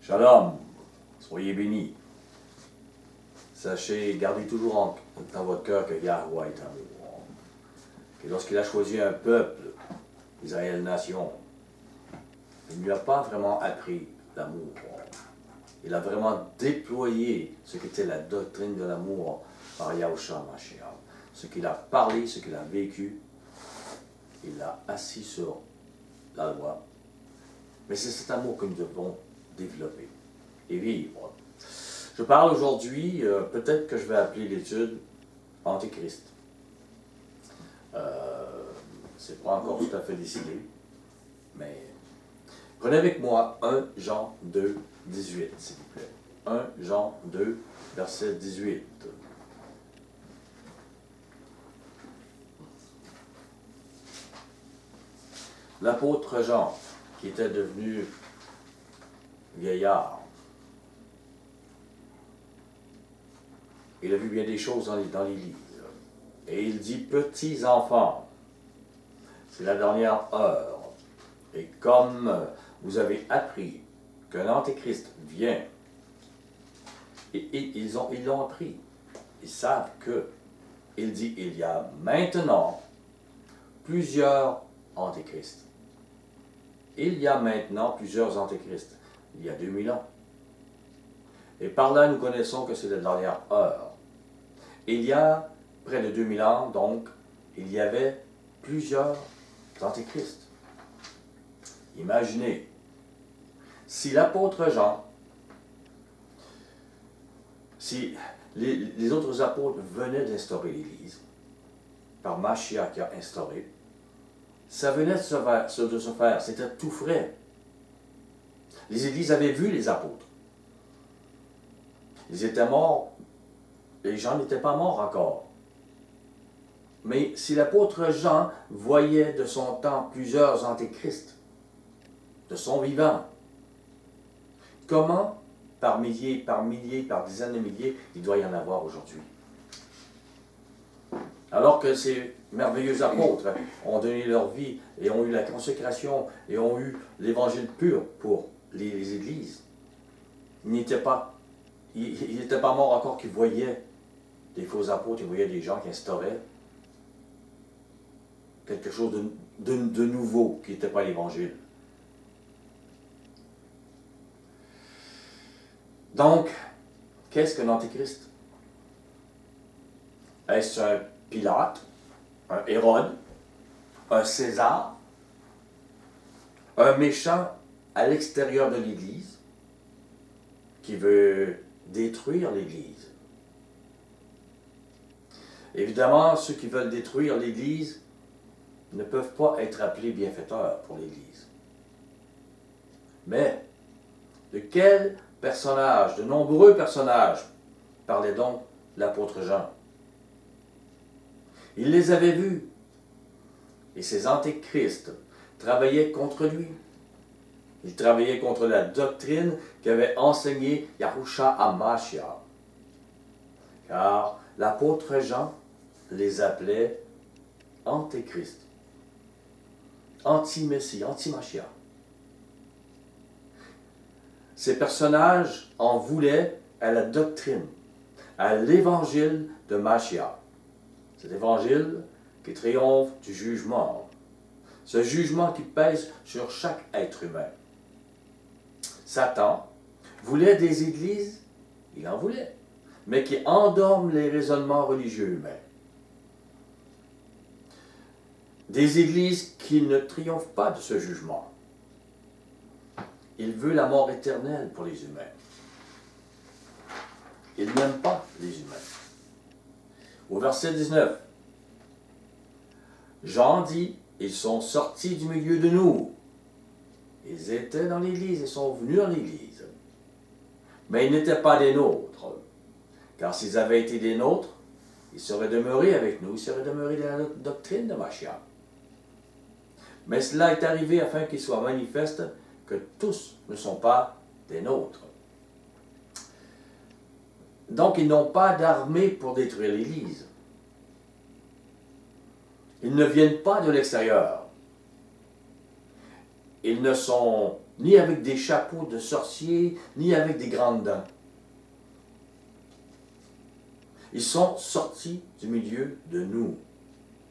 Shalom, soyez bénis. Sachez, gardez toujours dans votre cœur que Yahweh est amour. Que lorsqu'il a choisi un peuple, Israël nation, il ne lui a pas vraiment appris l'amour. Il a vraiment déployé ce qu'était la doctrine de l'amour par Yahushua Mashiach. Ce qu'il a parlé, ce qu'il a vécu, il l'a assis sur la loi. Mais c'est cet amour que nous devons développer et vivre. Je parle aujourd'hui, peut-être que je vais appeler l'étude Antéchrist. C'est pas encore tout à fait décidé, mais prenez avec moi 1 Jean 2, 18, s'il vous plaît. 1 Jean 2, verset 18. L'apôtre Jean, qui était devenu vieillard, il a vu bien des choses dans l'Église. Et il dit, petits enfants, c'est la dernière heure. Et comme vous avez appris qu'un antéchrist vient, et ils l'ont appris, ils savent que, il dit, il y a maintenant plusieurs antéchrists. Il y a maintenant plusieurs antéchrists. Il y a 2000 ans. Et par là, nous connaissons que c'est la dernière heure. Il y a près de 2000 ans, donc, il y avait plusieurs antéchrists. Imaginez, si l'apôtre Jean, si les autres apôtres venaient d'instaurer l'Église, par Mashiach qui a instauré, ça venait de se faire, c'était tout frais. Les églises avaient vu les apôtres. Ils étaient morts, les gens n'étaient pas morts encore. Mais si l'apôtre Jean voyait de son temps plusieurs antéchrists, de son vivant, comment, par milliers, par dizaines de milliers, il doit y en avoir aujourd'hui? Alors que ces merveilleux apôtres ont donné leur vie et ont eu la consécration et ont eu l'évangile pur pour les églises. Ils n'étaient pas morts encore qu'ils voyaient des faux apôtres, ils voyaient des gens qui instauraient quelque chose de nouveau qui n'était pas l'évangile. Donc, qu'est-ce qu'un antéchrist? Est-ce un Pilate, un Hérode, un César, un méchant à l'extérieur de l'Église qui veut détruire l'Église? Évidemment, ceux qui veulent détruire l'Église ne peuvent pas être appelés bienfaiteurs pour l'Église. Mais, de quels personnages, de nombreux personnages, parlait donc l'apôtre Jean? Il les avait vus. Et ces antéchrists travaillaient contre lui. Ils travaillaient contre la doctrine qu'avait enseignée Yahushua HaMashiach. Car l'apôtre Jean les appelait antéchrists, anti-messie, anti-Mashiach. Ces personnages en voulaient à la doctrine, à l'évangile de Mashiach. Cet évangile qui triomphe du jugement. Ce jugement qui pèse sur chaque être humain. Satan voulait des églises, il en voulait, mais qui endorment les raisonnements religieux humains. Des églises qui ne triomphent pas de ce jugement. Il veut la mort éternelle pour les humains. Il n'aime pas les humains. Au verset 19, Jean dit, ils sont sortis du milieu de nous. Ils étaient dans l'Église, ils sont venus dans l'Église. Mais ils n'étaient pas des nôtres. Car s'ils avaient été des nôtres, ils seraient demeurés avec nous, ils seraient demeurés dans la doctrine de Mashiach. Mais cela est arrivé afin qu'il soit manifeste que tous ne sont pas des nôtres. Donc, ils n'ont pas d'armée pour détruire l'Église. Ils ne viennent pas de l'extérieur. Ils ne sont ni avec des chapeaux de sorciers, ni avec des grandes dents. Ils sont sortis du milieu de nous,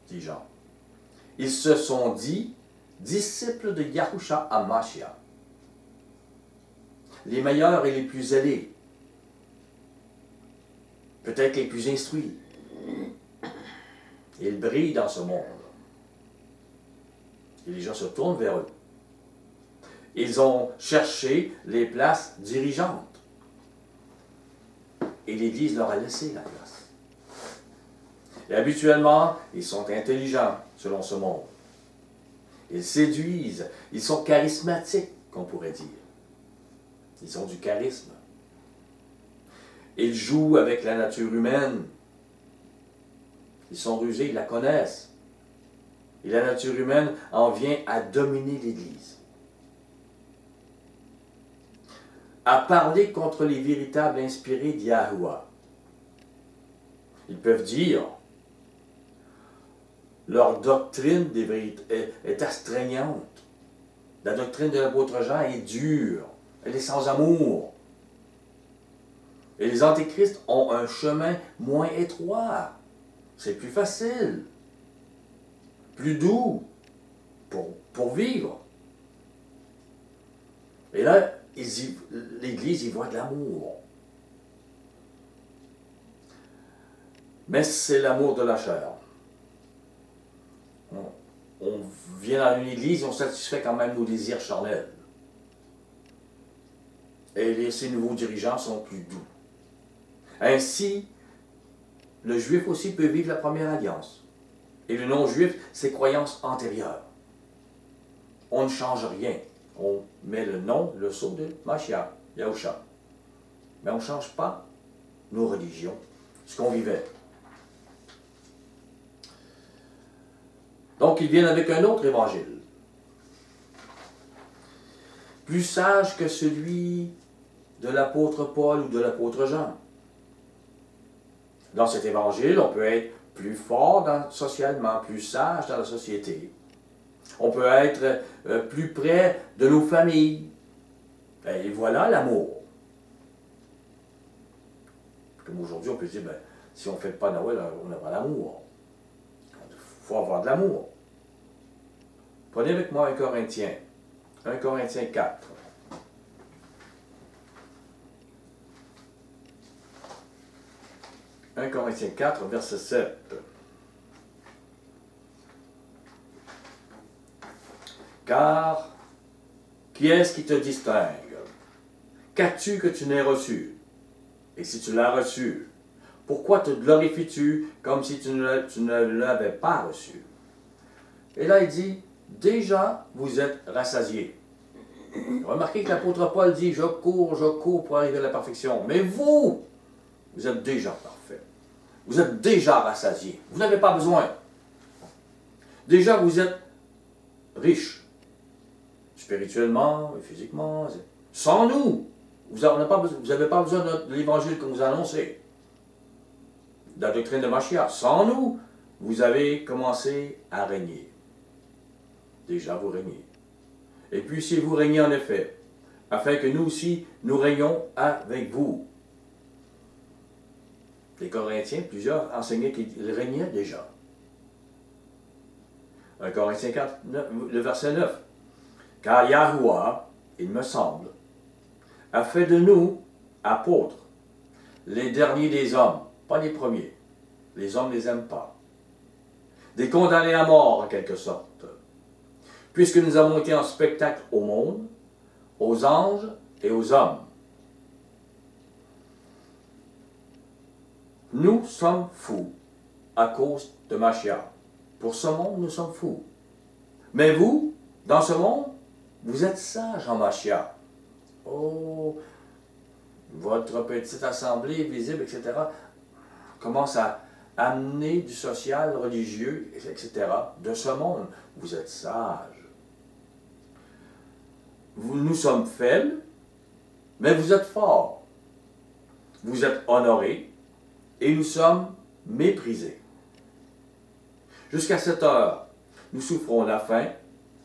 dit Jean. Ils se sont dit disciples de Yahushua HaMashiach, les meilleurs et les plus zélés, peut-être les plus instruits. Ils brillent dans ce monde. Et les gens se tournent vers eux. Ils ont cherché les places dirigeantes. Et l'Église leur a laissé la place. Et habituellement, ils sont intelligents selon ce monde. Ils séduisent. Ils sont charismatiques, qu'on pourrait dire. Ils ont du charisme. Ils jouent avec la nature humaine. Ils sont rusés, ils la connaissent. Et la nature humaine en vient à dominer l'Église. À parler contre les véritables inspirés d'Yahuwah. Ils peuvent dire, leur doctrine est astreignante. La doctrine de l'apôtre Jean est dure. Elle est sans amour. Et les antéchrists ont un chemin moins étroit. C'est plus facile. Plus doux pour vivre. Et là, l'Église y voit de l'amour. Mais c'est l'amour de la chair. On vient dans une Église et on satisfait quand même nos désirs charnels. Et ces nouveaux dirigeants sont plus doux. Ainsi, le juif aussi peut vivre la première alliance. Et le non-juif, ses croyances antérieures. On ne change rien. On met le nom, le sceau de Mashiach, Yahushua. Mais on ne change pas nos religions, ce qu'on vivait. Donc, ils viennent avec un autre évangile. Plus sage que celui de l'apôtre Paul ou de l'apôtre Jean. Dans cet évangile, on peut être plus fort socialement, plus sage dans la société. On peut être plus près de nos familles. Et voilà l'amour. Comme aujourd'hui, on peut dire, si on ne fait pas Noël, on n'a pas l'amour. Il faut avoir de l'amour. Prenez avec moi 1 Corinthiens. 1 Corinthiens 4. 1 Corinthiens 4, verset 7. Car, qui est-ce qui te distingue? Qu'as-tu que tu n'aies reçu? Et si tu l'as reçu, pourquoi te glorifies-tu comme si tu ne l'avais pas reçu? Et là, il dit, déjà, vous êtes rassasiés. Remarquez que l'apôtre Paul dit, je cours pour arriver à la perfection. Mais vous êtes déjà parfait. Vous êtes déjà rassasiés. Vous n'avez pas besoin. Déjà, vous êtes riches. Spirituellement et physiquement. Sans nous. Vous n'avez pas besoin de l'évangile que vous annoncez. De la doctrine de Mashiach. Sans nous, vous avez commencé à régner. Déjà, vous régnez. Et puis, si vous régnez en effet, afin que nous aussi, nous régnions avec vous. Les Corinthiens, plusieurs enseignaient qu'ils régnaient déjà. 1 Corinthiens 4, le verset 9. Car Yahuwah, il me semble, a fait de nous apôtres, les derniers des hommes, pas les premiers. Les hommes ne les aiment pas. Des condamnés à mort, en quelque sorte. Puisque nous avons été en spectacle au monde, aux anges et aux hommes. Nous sommes fous à cause de Mashiach. Pour ce monde, nous sommes fous. Mais vous, dans ce monde, vous êtes sages en Mashiach. Oh, votre petite assemblée visible, etc., commence à amener du social, religieux, etc., de ce monde. Vous êtes sages. Nous sommes faibles, mais vous êtes forts. Vous êtes honorés, et nous sommes méprisés. Jusqu'à cette heure, nous souffrons la faim,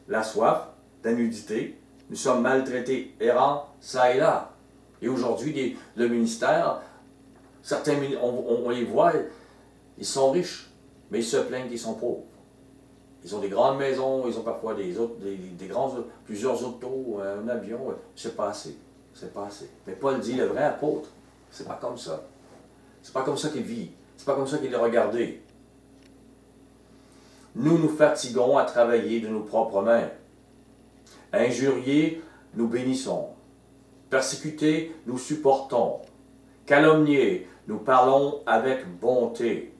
la soif, la nudité, nous sommes maltraités, errants, ça et là. Et aujourd'hui, le ministère, certains, on les voit, ils sont riches, mais ils se plaignent qu'ils sont pauvres. Ils ont des grandes maisons, ils ont parfois plusieurs autos, un avion, c'est pas assez. C'est pas assez. Mais Paul dit, le vrai apôtre, c'est pas comme ça. C'est pas comme ça qu'il vit. C'est pas comme ça qu'il est regardé. Nous nous fatiguons à travailler de nos propres mains. Injuriés, nous bénissons. Persécutés, nous supportons. Calomniés, nous parlons avec bonté.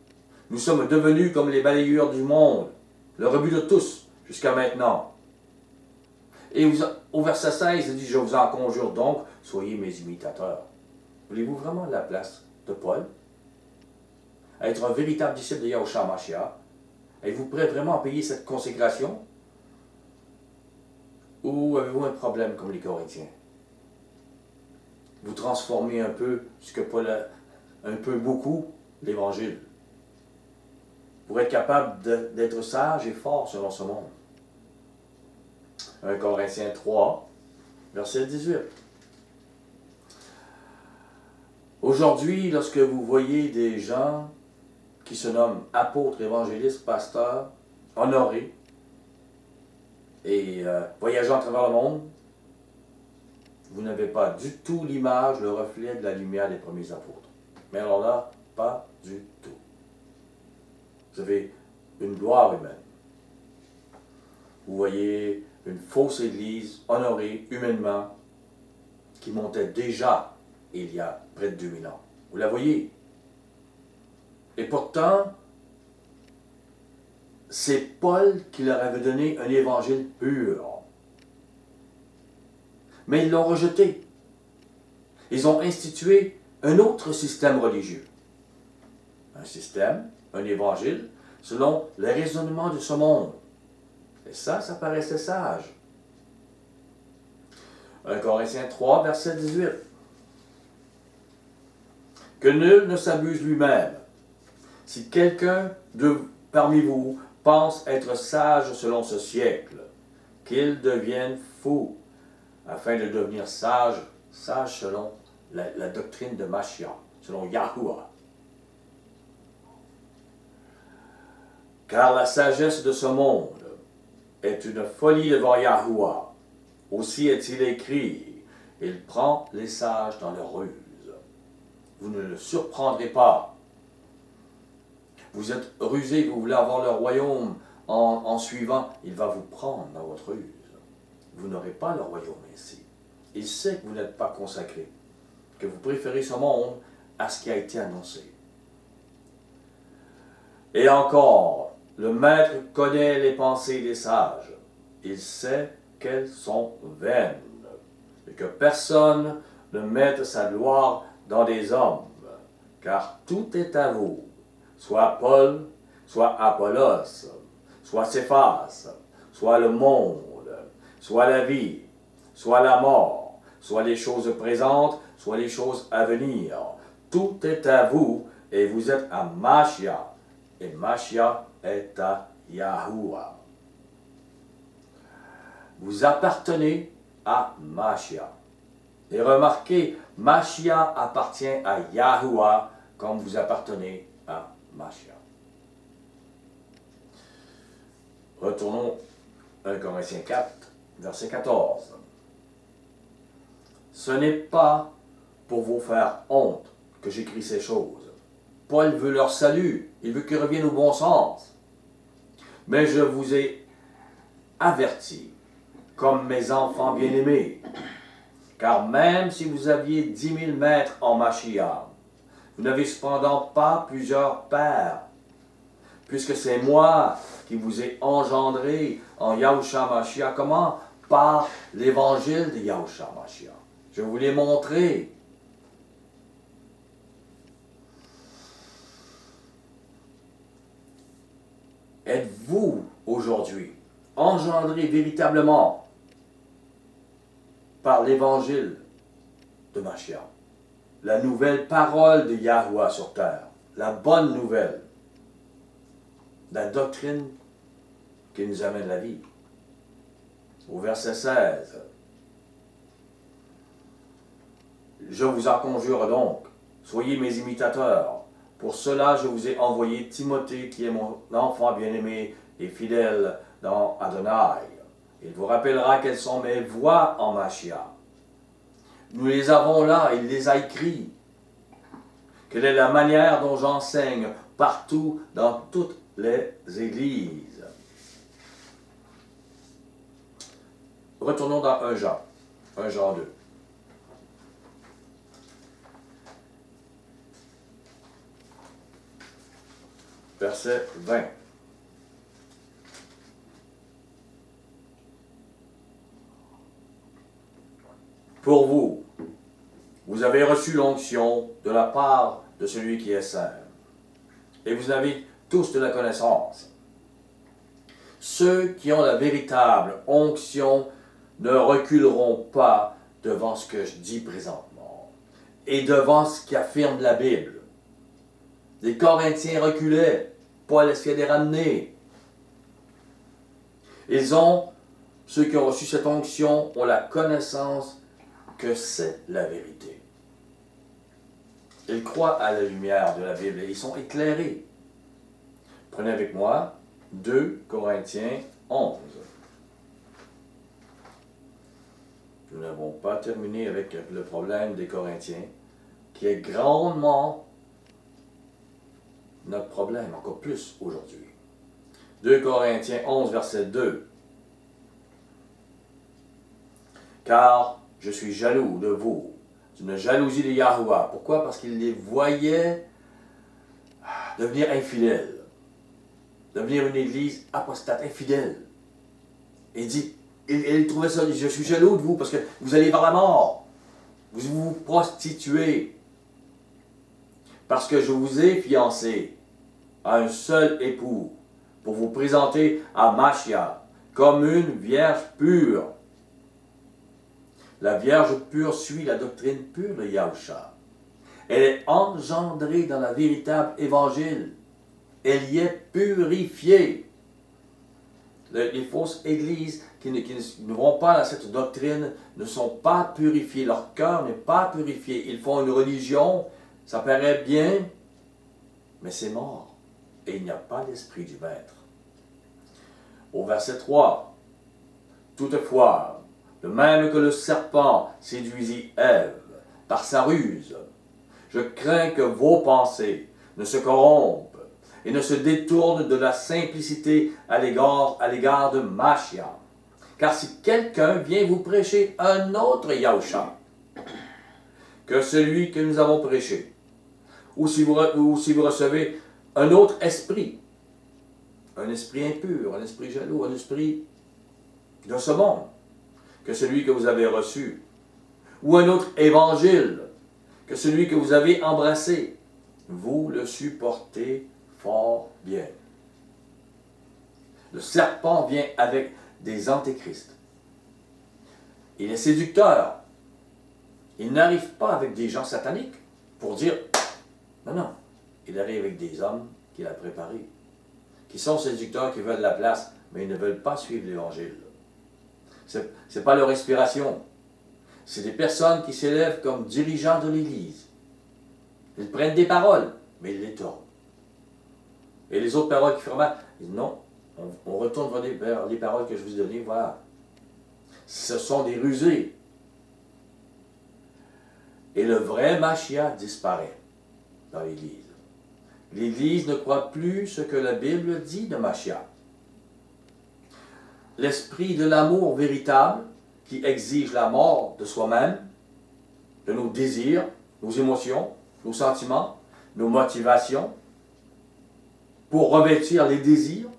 Nous sommes devenus comme les balayeurs du monde, le rebut de tous jusqu'à maintenant. Et au verset 16, il dit, je vous en conjure donc, soyez mes imitateurs. Voulez-vous vraiment la place de Paul? Être un véritable disciple de Yahushua Mashiach? Êtes-vous prêt vraiment à payer cette consécration? Ou avez-vous un problème comme les Corinthiens? Vous transformez un peu ce que Paul a, un peu beaucoup, l'Évangile. Pour être capable d'être sage et fort selon ce monde. 1 Corinthiens 3, verset 18. Aujourd'hui, lorsque vous voyez des gens qui se nomment apôtres, évangélistes, pasteurs, honorés, et voyageant à travers le monde, vous n'avez pas du tout l'image, le reflet de la lumière des premiers apôtres. Mais alors là, pas du tout. Vous avez une gloire humaine. Vous voyez une fausse église honorée humainement qui montait déjà il y a près de 2000 ans. Vous la voyez. Et pourtant, c'est Paul qui leur avait donné un évangile pur. Mais ils l'ont rejeté. Ils ont institué un autre système religieux. Un système, un évangile, selon le raisonnement de ce monde. Et ça paraissait sage. 1 Corinthiens 3, verset 18. Que nul ne s'abuse lui-même. Si quelqu'un parmi vous pense être sage selon ce siècle, qu'il devienne fou, afin de devenir sage selon la doctrine de Mashiach, selon Yahuwah. Car la sagesse de ce monde est une folie devant Yahuwah. Aussi est-il écrit, il prend les sages dans leur ruse. Vous ne le surprendrez pas. Vous êtes rusé, vous voulez avoir le royaume en suivant, il va vous prendre dans votre ruse. Vous n'aurez pas le royaume ainsi. Il sait que vous n'êtes pas consacré, que vous préférez ce monde à ce qui a été annoncé. Et encore, le maître connaît les pensées des sages. Il sait qu'elles sont vaines, et que personne ne mette sa gloire dans des hommes, car tout est à vous, soit Paul, soit Apollos, soit Céphas, soit le monde, soit la vie, soit la mort, soit les choses présentes, soit les choses à venir. Tout est à vous, et vous êtes à Mashiach, et Mashiach est à Yahuwah. Vous appartenez à Mashiach. Et remarquez, Mashiach appartient à Yahuwah comme vous appartenez à Mashiach. Retournons à 1 Corinthiens 4, verset 14. Ce n'est pas pour vous faire honte que j'écris ces choses. Paul veut leur salut, il veut qu'ils reviennent au bon sens. Mais je vous ai averti, comme mes enfants bien-aimés, car même si vous aviez 10 000 maîtres en Mashiach, vous n'avez cependant pas plusieurs pères, puisque c'est moi qui vous ai engendré en Yahushua Mashiach. Comment? Par l'évangile de Yahushua Mashiach. Je vous l'ai montré. Êtes-vous aujourd'hui engendré véritablement par l'évangile de Mashiach, la nouvelle parole de Yahuwah sur terre, la bonne nouvelle, la doctrine qui nous amène la vie? Au verset 16, Je vous en conjure donc, soyez mes imitateurs. Pour cela, je vous ai envoyé Timothée, qui est mon enfant bien-aimé et fidèle dans Adonai. Il vous rappellera quelles sont mes voies en Mashiach. Nous les avons là, il les a écrits. Quelle est la manière dont j'enseigne partout dans toutes les églises. Retournons dans 1 Jean 2. Verset 20. Pour vous, vous avez reçu l'onction de la part de celui qui est saint, et vous avez tous de la connaissance. Ceux qui ont la véritable onction ne reculeront pas devant ce que je dis présentement, et devant ce qu'affirme la Bible. Les Corinthiens reculaient, Paul essayait de les ramener. Ceux qui ont reçu cette onction ont la connaissance que c'est la vérité. Ils croient à la lumière de la Bible et ils sont éclairés. Prenez avec moi 2 Corinthiens 11. Nous n'avons pas terminé avec le problème des Corinthiens, qui est grandement notre problème, encore plus aujourd'hui. 2 Corinthiens 11, verset 2. Car je suis jaloux de vous, d'une jalousie de Yahuwah. Pourquoi? Parce qu'il les voyait devenir infidèles, devenir une église apostate, infidèle. Et il dit, il trouvait ça, je suis jaloux de vous parce que vous allez vers la mort, vous vous prostituez, parce que je vous ai fiancé à un seul époux, pour vous présenter à Mashiach comme une vierge pure. La vierge pure suit la doctrine pure de Yahusha. Elle est engendrée dans la véritable évangile. Elle y est purifiée. Les fausses églises qui ne vont pas dans cette doctrine ne sont pas purifiées. Leur cœur n'est pas purifié. Ils font une religion, ça paraît bien, mais c'est mort. Et il n'y a pas l'esprit du Maître. Au verset 3, toutefois, de même que le serpent séduisit Ève par sa ruse, je crains que vos pensées ne se corrompent et ne se détournent de la simplicité à l'égard de Mashiach. Car si quelqu'un vient vous prêcher un autre Yahusha que celui que nous avons prêché, ou si vous recevez un autre esprit, un esprit impur, un esprit jaloux, un esprit de ce monde, que celui que vous avez reçu, ou un autre évangile que celui que vous avez embrassé, vous le supportez fort bien. Le serpent vient avec des antéchrists. Il est séducteur. Il n'arrive pas avec des gens sataniques pour dire non, non. Il arrive avec des hommes qu'il a préparés, qui sont séducteurs, qui veulent la place, mais ils ne veulent pas suivre l'Évangile. Ce n'est pas leur inspiration. C'est des personnes qui s'élèvent comme dirigeants de l'Église. Ils prennent des paroles, mais ils les tordent. Et les autres paroles qui font mal, ils disent non, on retourne vers les paroles que je vous ai données, voilà. Ce sont des rusés. Et le vrai Mashiach disparaît dans l'Église. L'Église ne croit plus ce que la Bible dit de Mashiach. L'esprit de l'amour véritable qui exige la mort de soi-même, de nos désirs, nos émotions, nos sentiments, nos motivations, pour revêtir les désirs,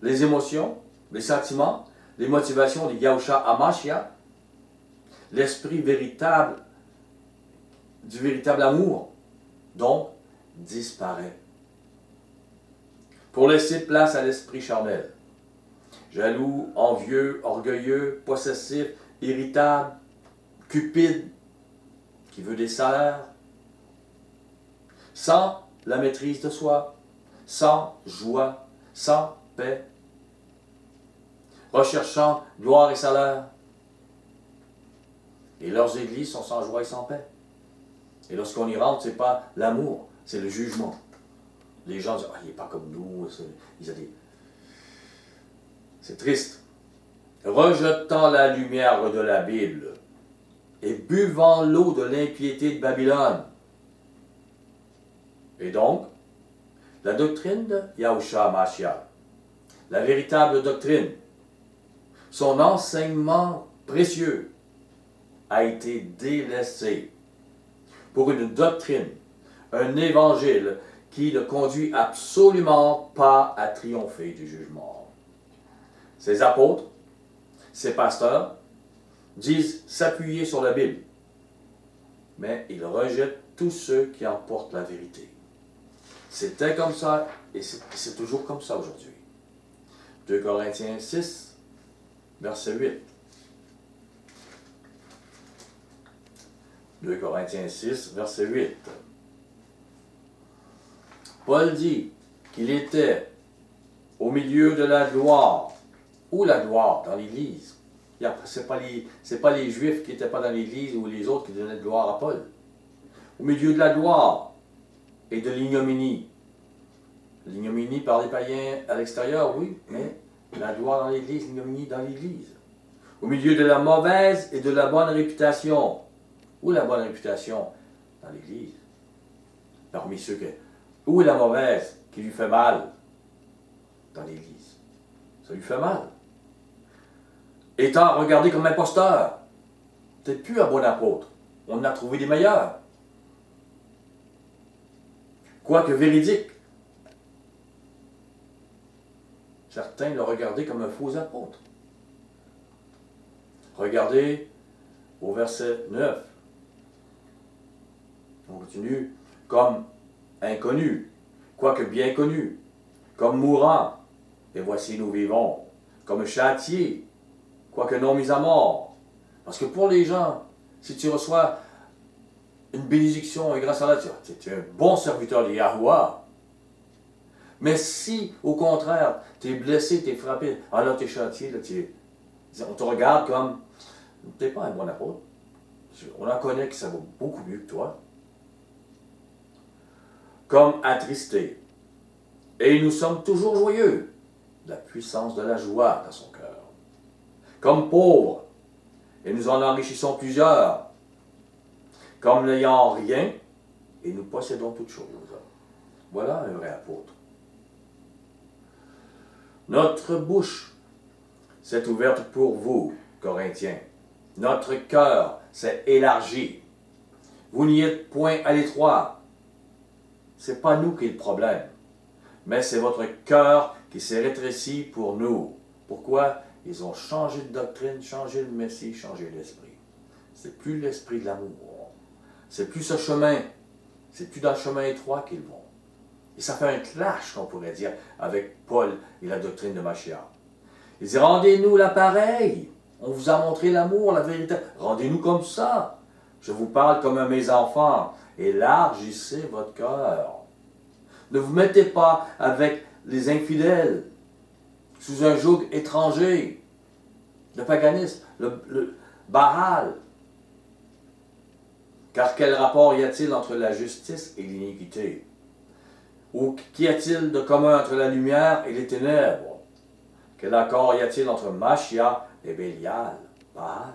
les émotions, les sentiments, les motivations de Yahusha à Mashiach, l'esprit véritable du véritable amour, donc, disparaît. Pour laisser place à l'esprit charnel, jaloux, envieux, orgueilleux, possessif, irritable, cupide, qui veut des salaires, sans la maîtrise de soi, sans joie, sans paix, recherchant gloire et salaire. Et leurs églises sont sans joie et sans paix. Et lorsqu'on y rentre, ce n'est pas l'amour, c'est le jugement. Les gens disent, ah, il n'est pas comme nous. C'est triste. Rejetant la lumière de la Bible et buvant l'eau de l'impiété de Babylone. Et donc, la doctrine de Yahushua Mashiach, la véritable doctrine, son enseignement précieux a été délaissé pour une doctrine, un évangile qui ne conduit absolument pas à triompher du jugement. Ces apôtres, ces pasteurs, disent s'appuyer sur la Bible, mais ils rejettent tous ceux qui emportent la vérité. C'était comme ça et c'est toujours comme ça aujourd'hui. 2 Corinthiens 6, verset 8. 2 Corinthiens 6, verset 8. Paul dit qu'il était au milieu de la gloire. Où la gloire? Dans l'Église. Ce n'est pas les Juifs qui n'étaient pas dans l'Église ou les autres qui donnaient de gloire à Paul. Au milieu de la gloire et de l'ignominie. L'ignominie par les païens à l'extérieur, oui, mais la gloire dans l'Église, l'ignominie dans l'Église. Au milieu de la mauvaise et de la bonne réputation. Où la bonne réputation? Dans l'Église. Parmi ceux que... Où est la mauvaise qui lui fait mal? Dans l'Église. Ça lui fait mal. Étant regardé comme imposteur. Peut-être plus un bon apôtre. On en a trouvé des meilleurs. Quoique véridique. Certains l'ont regardé comme un faux apôtre. Regardez au verset 9. On continue. Comme inconnu, quoique bien connu, comme mourant, et voici nous vivons, comme châtié, quoique non mis à mort. Parce que pour les gens, si tu reçois une bénédiction et grâce à Allah, tu es un bon serviteur de Yahuwah. Mais si, au contraire, tu es blessé, tu es frappé, alors tu es châtié, là, on te regarde comme, tu n'es pas un bon apôtre. On en connaît que ça va beaucoup mieux que toi. Comme attristé. Et nous sommes toujours joyeux, la puissance de la joie dans son cœur. Comme pauvres, et nous en enrichissons plusieurs. Comme n'ayant rien, et nous possédons toutes choses. Voilà un vrai apôtre. Notre bouche s'est ouverte pour vous, Corinthiens. Notre cœur s'est élargi. Vous n'y êtes point à l'étroit. Ce n'est pas nous qui est le problème, mais c'est votre cœur qui s'est rétréci pour nous. Pourquoi? Ils ont changé de doctrine, changé de Messie, changé d'esprit. C'est plus l'esprit de l'amour. C'est plus ce chemin. C'est plus dans le chemin étroit qu'ils vont. Et ça fait un clash, qu'on pourrait dire, avec Paul et la doctrine de Mashiach. Il dit, rendez-nous l'appareil. On vous a montré l'amour, la vérité. Rendez-nous comme ça. Je vous parle comme à mes enfants. Élargissez votre cœur. Ne vous mettez pas avec les infidèles, sous un joug étranger, le paganisme, le Baal. Car quel rapport y a-t-il entre la justice et l'iniquité? Ou qu'y a-t-il de commun entre la lumière et les ténèbres? Quel accord y a-t-il entre Mashiach et Bélial, Baal?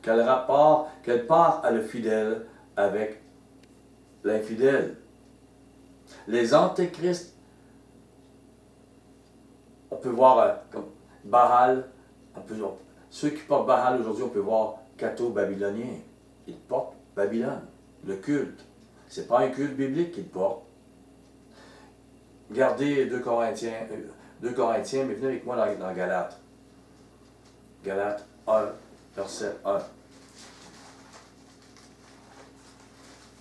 Quel rapport, quelle part a le fidèle avec l'infidèle? Les antéchrists, on peut voir comme Baal, ceux qui portent Baal aujourd'hui, on peut voir catho-babylonien. Ils portent Babylone, le culte. Ce n'est pas un culte biblique qu'ils portent. Regardez 2 Corinthiens, mais venez avec moi dans Galates. Galates 1, verset 1.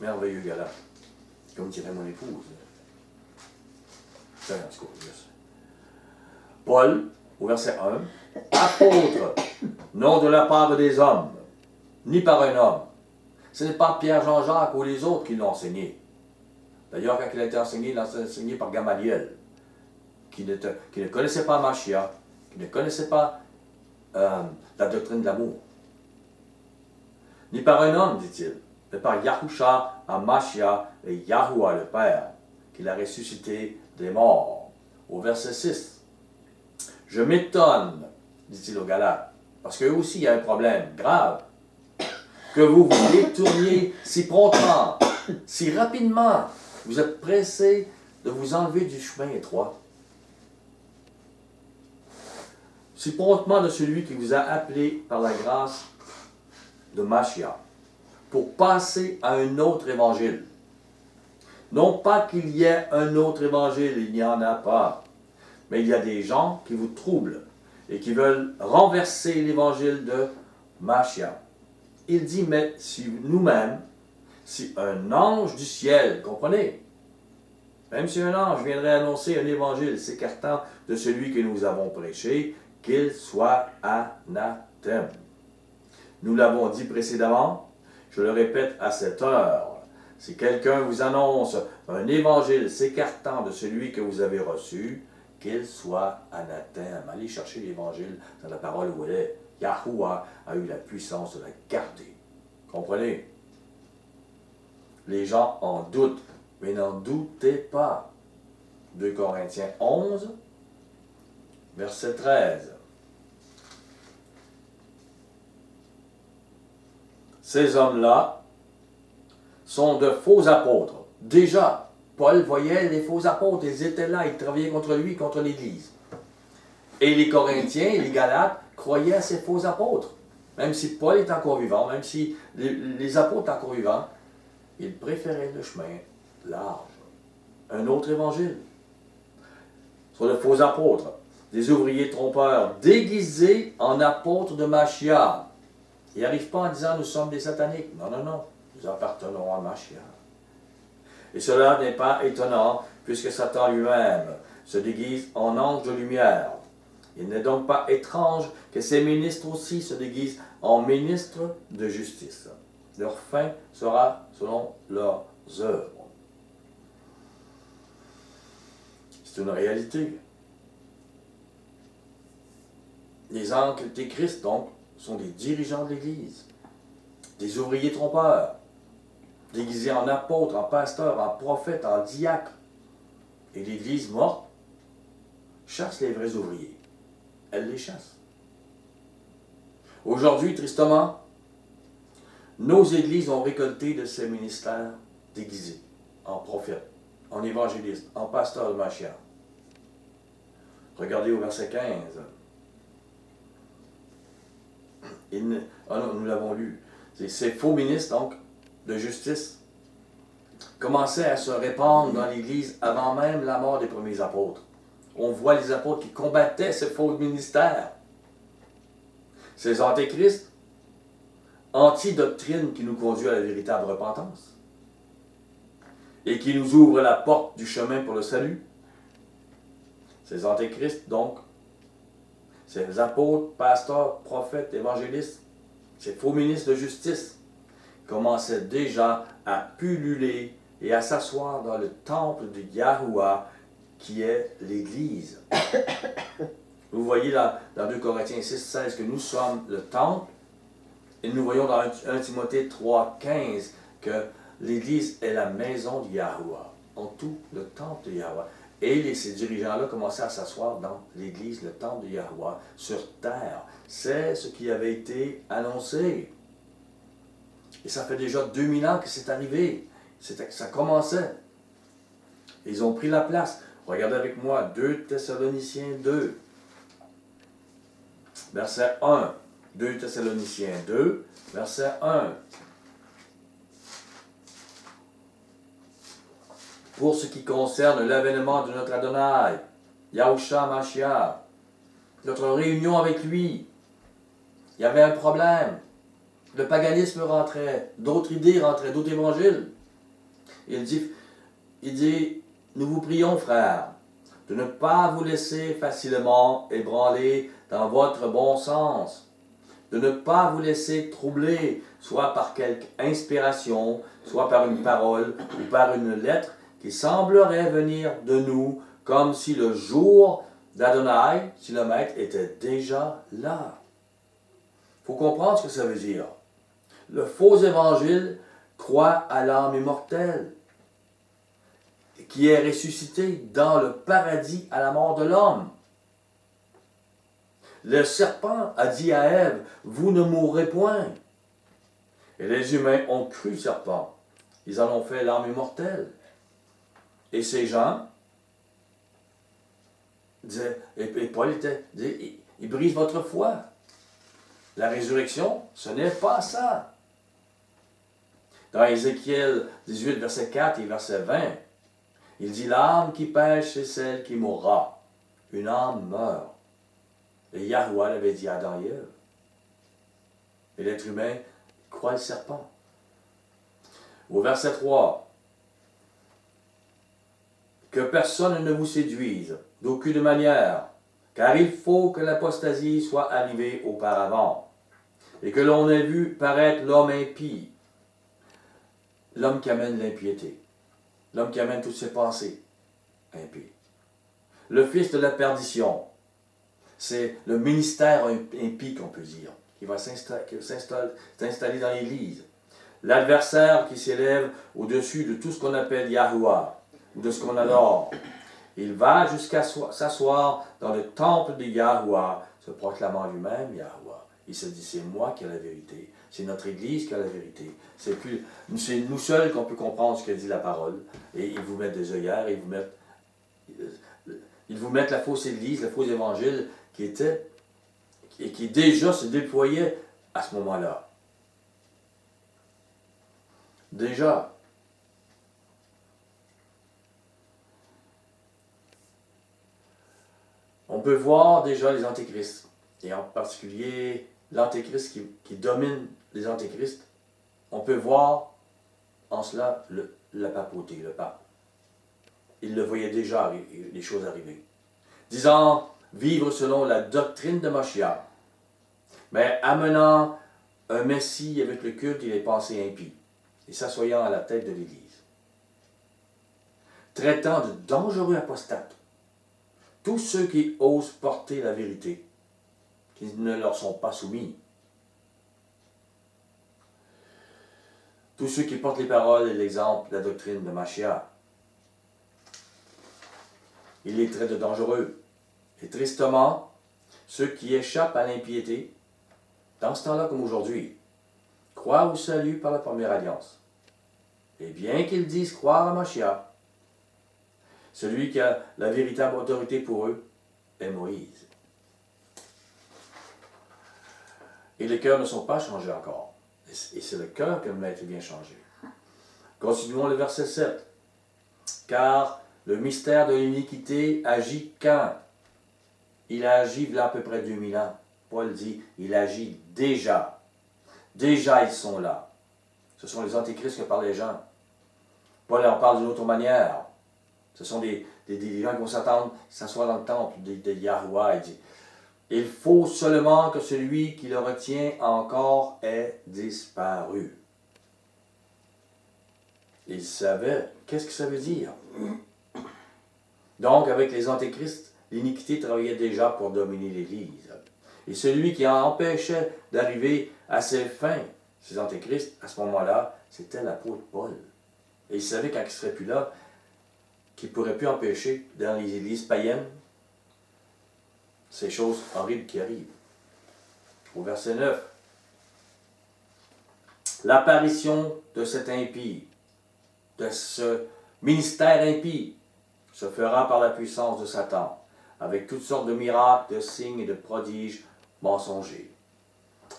Merveilleux Galates. Comme dirait mon épouse. En tout cas, Paul, au verset 1, apôtre, non de la part des hommes, ni par un homme. Ce n'est pas Pierre Jean-Jacques ou les autres qui l'ont enseigné. D'ailleurs, quand il a été enseigné, il l'a enseigné par Gamaliel, qui ne connaissait pas Mashiach, qui ne connaissait pas la doctrine de l'amour. Ni par un homme, dit-il. mais par Yahusha, Amashia et Yahuwah le Père, qu'il a ressuscité des morts. Au verset 6. Je m'étonne, dit-il aux Galates, parce qu'eux aussi il y a un problème grave, que vous vous détourniez si promptement, si rapidement. Vous êtes pressés de vous enlever du chemin étroit. Si promptement de celui qui vous a appelé par la grâce de Machia, pour passer à un autre évangile. Non pas qu'il y ait un autre évangile, il n'y en a pas. Mais il y a des gens qui vous troublent et qui veulent renverser l'évangile de Machia. Il dit, mais si nous-mêmes, si un ange du ciel, comprenez, même si un ange viendrait annoncer un évangile s'écartant de celui que nous avons prêché, qu'il soit anathème. Nous l'avons dit précédemment, je le répète à cette heure, si quelqu'un vous annonce un évangile s'écartant de celui que vous avez reçu, qu'il soit anathème. Allez chercher l'évangile dans la parole où elle est. Yahuwah a eu la puissance de la garder. Comprenez? Les gens en doutent, mais n'en doutez pas. 2 Corinthiens 11, verset 13. Ces hommes-là sont de faux apôtres. Déjà, Paul voyait les faux apôtres, ils étaient là, ils travaillaient contre lui, contre l'Église. Et les Corinthiens, les Galates, croyaient à ces faux apôtres. Même si Paul est encore vivant, même si les apôtres sont encore vivants, ils préféraient le chemin large. Un autre évangile. Ce sont de faux apôtres, des ouvriers trompeurs, déguisés en apôtres de Machia. Ils n'arrivent pas en disant nous sommes des sataniques. Non, non, non. Nous appartenons à Machia. Et cela n'est pas étonnant, puisque Satan lui-même se déguise en ange de lumière. Il n'est donc pas étrange que ses ministres aussi se déguisent en ministres de justice. Leur fin sera selon leurs œuvres. C'est une réalité. Les antéchrists, donc, sont des dirigeants de l'Église, des ouvriers trompeurs, déguisés en apôtres, en pasteurs, en prophètes, en diacres. Et l'Église morte chasse les vrais ouvriers. Elle les chasse. Aujourd'hui, tristement, nos églises ont récolté de ces ministères déguisés en prophètes, en évangélistes, en pasteurs de Machia. Regardez au verset 15. Nous l'avons lu. Ces faux ministres, donc, de justice, commençaient à se répandre dans l'Église avant même la mort des premiers apôtres. On voit les apôtres qui combattaient ce faux ministère. Ces antéchrists, anti-doctrine qui nous conduit à la véritable repentance et qui nous ouvre la porte du chemin pour le salut. Ces antéchrists, donc, ces apôtres, pasteurs, prophètes, évangélistes, ces faux ministres de justice commençaient déjà à pulluler et à s'asseoir dans le temple de Yahuwah qui est l'Église. Vous voyez là, dans 2 Corinthiens 6, 16 que nous sommes le temple, et nous voyons dans 1 Timothée 3, 15 que l'Église est la maison de Yahuwah, en tout le temple de Yahuwah. Et ces dirigeants-là commençaient à s'asseoir dans l'Église, le temple de Yahuwah, sur terre. C'est ce qui avait été annoncé. Et ça fait déjà 2000 ans que c'est arrivé. Ça commençait. Ils ont pris la place. Regardez avec moi 2 Thessaloniciens 2, verset 1. 2 Thessaloniciens 2, verset 1. Pour ce qui concerne l'avènement de notre Adonai, Yahusha Mashiach, notre réunion avec lui, il y avait un problème. Le paganisme rentrait, d'autres idées rentraient, d'autres évangiles. Il dit, nous vous prions, frères, de ne pas vous laisser facilement ébranler dans votre bon sens, de ne pas vous laisser troubler, soit par quelque inspiration, soit par une parole ou par une lettre qui semblerait venir de nous comme si le jour d'Adonai, si le Maître, était déjà là. Il faut comprendre ce que ça veut dire. Le faux évangile croit à l'âme immortelle, qui est ressuscité dans le paradis à la mort de l'homme. Le serpent a dit à Ève, vous ne mourrez point. Et les humains ont cru le serpent. Ils en ont fait l'âme immortelle. Et ces gens disaient, et Paul disait, il brise votre foi. La résurrection, ce n'est pas ça. Dans Ézéchiel 18, verset 4 et verset 20, il dit, l'âme qui pêche, c'est celle qui mourra. Une âme meurt. Et Yahweh l'avait dit à Adam et Ève. Et l'être humain croit le serpent. Au verset 3, que personne ne vous séduise, d'aucune manière, car il faut que l'apostasie soit arrivée auparavant, et que l'on ait vu paraître l'homme impie, l'homme qui amène l'impiété, l'homme qui amène toutes ses pensées impies, le fils de la perdition. C'est le ministère impie qu'on peut dire, qui va s'installer dans l'Église. L'adversaire qui s'élève au-dessus de tout ce qu'on appelle Yahweh, ou de ce qu'on adore. Il va jusqu'à s'asseoir dans le temple de Yahweh, se proclamant lui-même Yahweh. Il se dit, c'est moi qui ai la vérité. C'est notre Église qui a la vérité. C'est nous seuls qu'on peut comprendre ce que dit la parole. Et ils vous mettent des œillères, ils vous mettent la fausse Église, le faux évangile qui était, et qui déjà se déployait à ce moment-là. Déjà. On peut voir déjà les antéchrists, et en particulier l'antéchrist qui domine les antéchrists. On peut voir en cela la papauté, le pape. Il le voyait déjà, les choses arriver. Disant vivre selon la doctrine de Mashiach, mais amenant un Messie avec le culte et les pensées impies, et s'assoyant à la tête de l'Église. Traitant de dangereux apostates tous ceux qui osent porter la vérité, qui ne leur sont pas soumis. Tous ceux qui portent les paroles et l'exemple, la doctrine de Mashiach. Il les traite de dangereux. Et tristement, ceux qui échappent à l'impiété, dans ce temps-là comme aujourd'hui, croient au salut par la première alliance. Et bien qu'ils disent croire à Mashiach, celui qui a la véritable autorité pour eux est Moïse. Et les cœurs ne sont pas changés encore. Et c'est le cœur que le Maître vient changer. Continuons le verset 7. Car le mystère de l'iniquité agit quand? Il a agi il y a à peu près 2000 ans. Paul dit, il agit déjà. Déjà ils sont là. Ce sont les antéchrists que parlent les gens. Paul en parle d'une autre manière. Ce sont des gens qui vont s'asseoir dans le temple de Yahweh. Il dit, il faut seulement que celui qui le retient encore ait disparu. Il savait. Qu'est-ce que ça veut dire? Donc, avec les antéchrists, l'iniquité travaillait déjà pour dominer l'Église. Et celui qui en empêchait d'arriver à ses fins, ces antéchrists, à ce moment-là, c'était l'apôtre Paul. Et il savait quand il ne serait plus là, qu'il ne pourrait plus empêcher dans les églises païennes ces choses horribles qui arrivent. Au verset 9, l'apparition de cet impie, de ce ministère impie, se fera par la puissance de Satan, avec toutes sortes de miracles, de signes et de prodiges mensongers.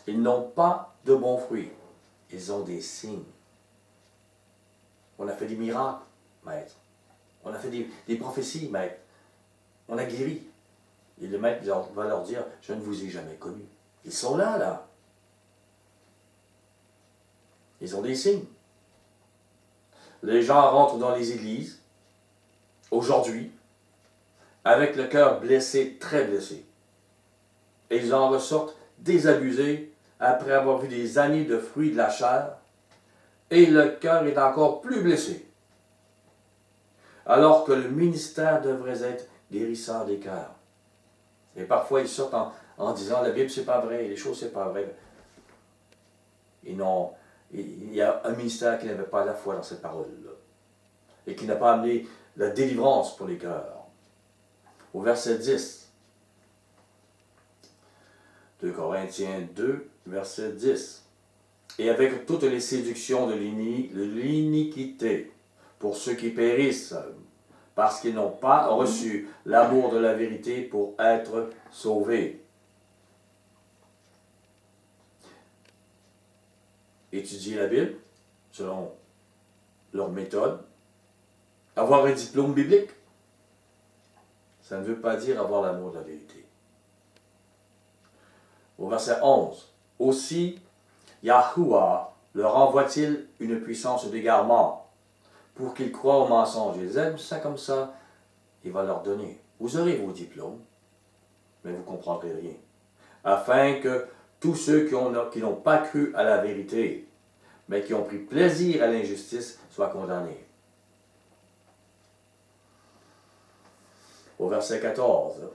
Ils n'ont pas de bons fruits, ils ont des signes. On a fait des miracles, maître. On a fait des prophéties, maître. On a guéri. Et le maître va leur dire, je ne vous ai jamais connus. Ils sont là, là. Ils ont des signes. Les gens rentrent dans les églises, aujourd'hui, avec le cœur blessé, très blessé. Et ils en ressortent désabusés après avoir vu des années de fruits de la chair, et le cœur est encore plus blessé. Alors que le ministère devrait être guérisseur des cœurs. Et parfois, ils sortent en disant, la Bible, c'est pas vrai, les choses, c'est pas vrai. Ils n'ont Il y a un ministère qui n'avait pas la foi dans cette parole-là et qui n'a pas amené la délivrance pour les cœurs. Au verset 10, 2 Corinthiens 2, verset 10. Et avec toutes les séductions de l'iniquité, pour ceux qui périssent, parce qu'ils n'ont pas reçu l'amour de la vérité pour être sauvés. Étudier la Bible selon leur méthode. Avoir un diplôme biblique, ça ne veut pas dire avoir l'amour de la vérité. Au verset 11. Aussi, Yahuwah leur envoie-t-il une puissance d'égarement pour qu'ils croient au mensonge. Ils aiment ça comme ça, il va leur donner. Vous aurez vos diplômes, mais vous ne comprendrez rien. Afin que tous ceux qui n'ont pas cru à la vérité, mais qui ont pris plaisir à l'injustice, soient condamnés. Au verset 14.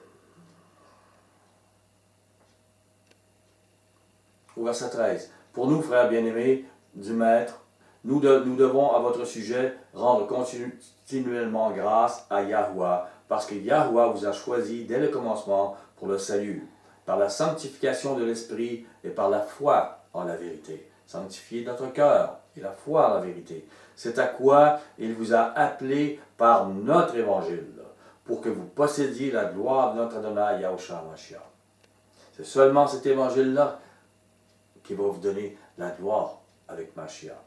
Au verset 13. Pour nous, frères bien-aimés du Maître, nous devons à votre sujet rendre continuellement grâce à Yahuwah, parce que Yahuwah vous a choisi dès le commencement pour le salut, par la sanctification de l'Esprit et par la foi en la vérité. Sanctifier notre cœur et la foi en la vérité. C'est à quoi il vous a appelé par notre évangile, pour que vous possédiez la gloire de notre Adonai Yahushua Mashiach. C'est seulement cet évangile-là qui va vous donner la gloire avec Mashiach.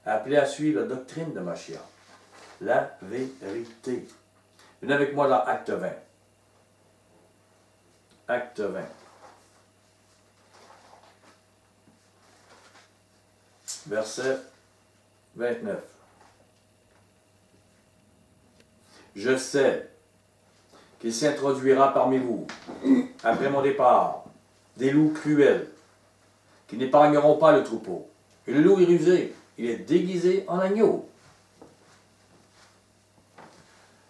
Appelez à suivre la doctrine de Mashiach, la vérité. Venez avec moi dans Acte 20. Acte 20. Verset 29. Je sais qu'il s'introduira parmi vous, après mon départ, des loups cruels, qui n'épargneront pas le troupeau. Et le loup est rusé, il est déguisé en agneau.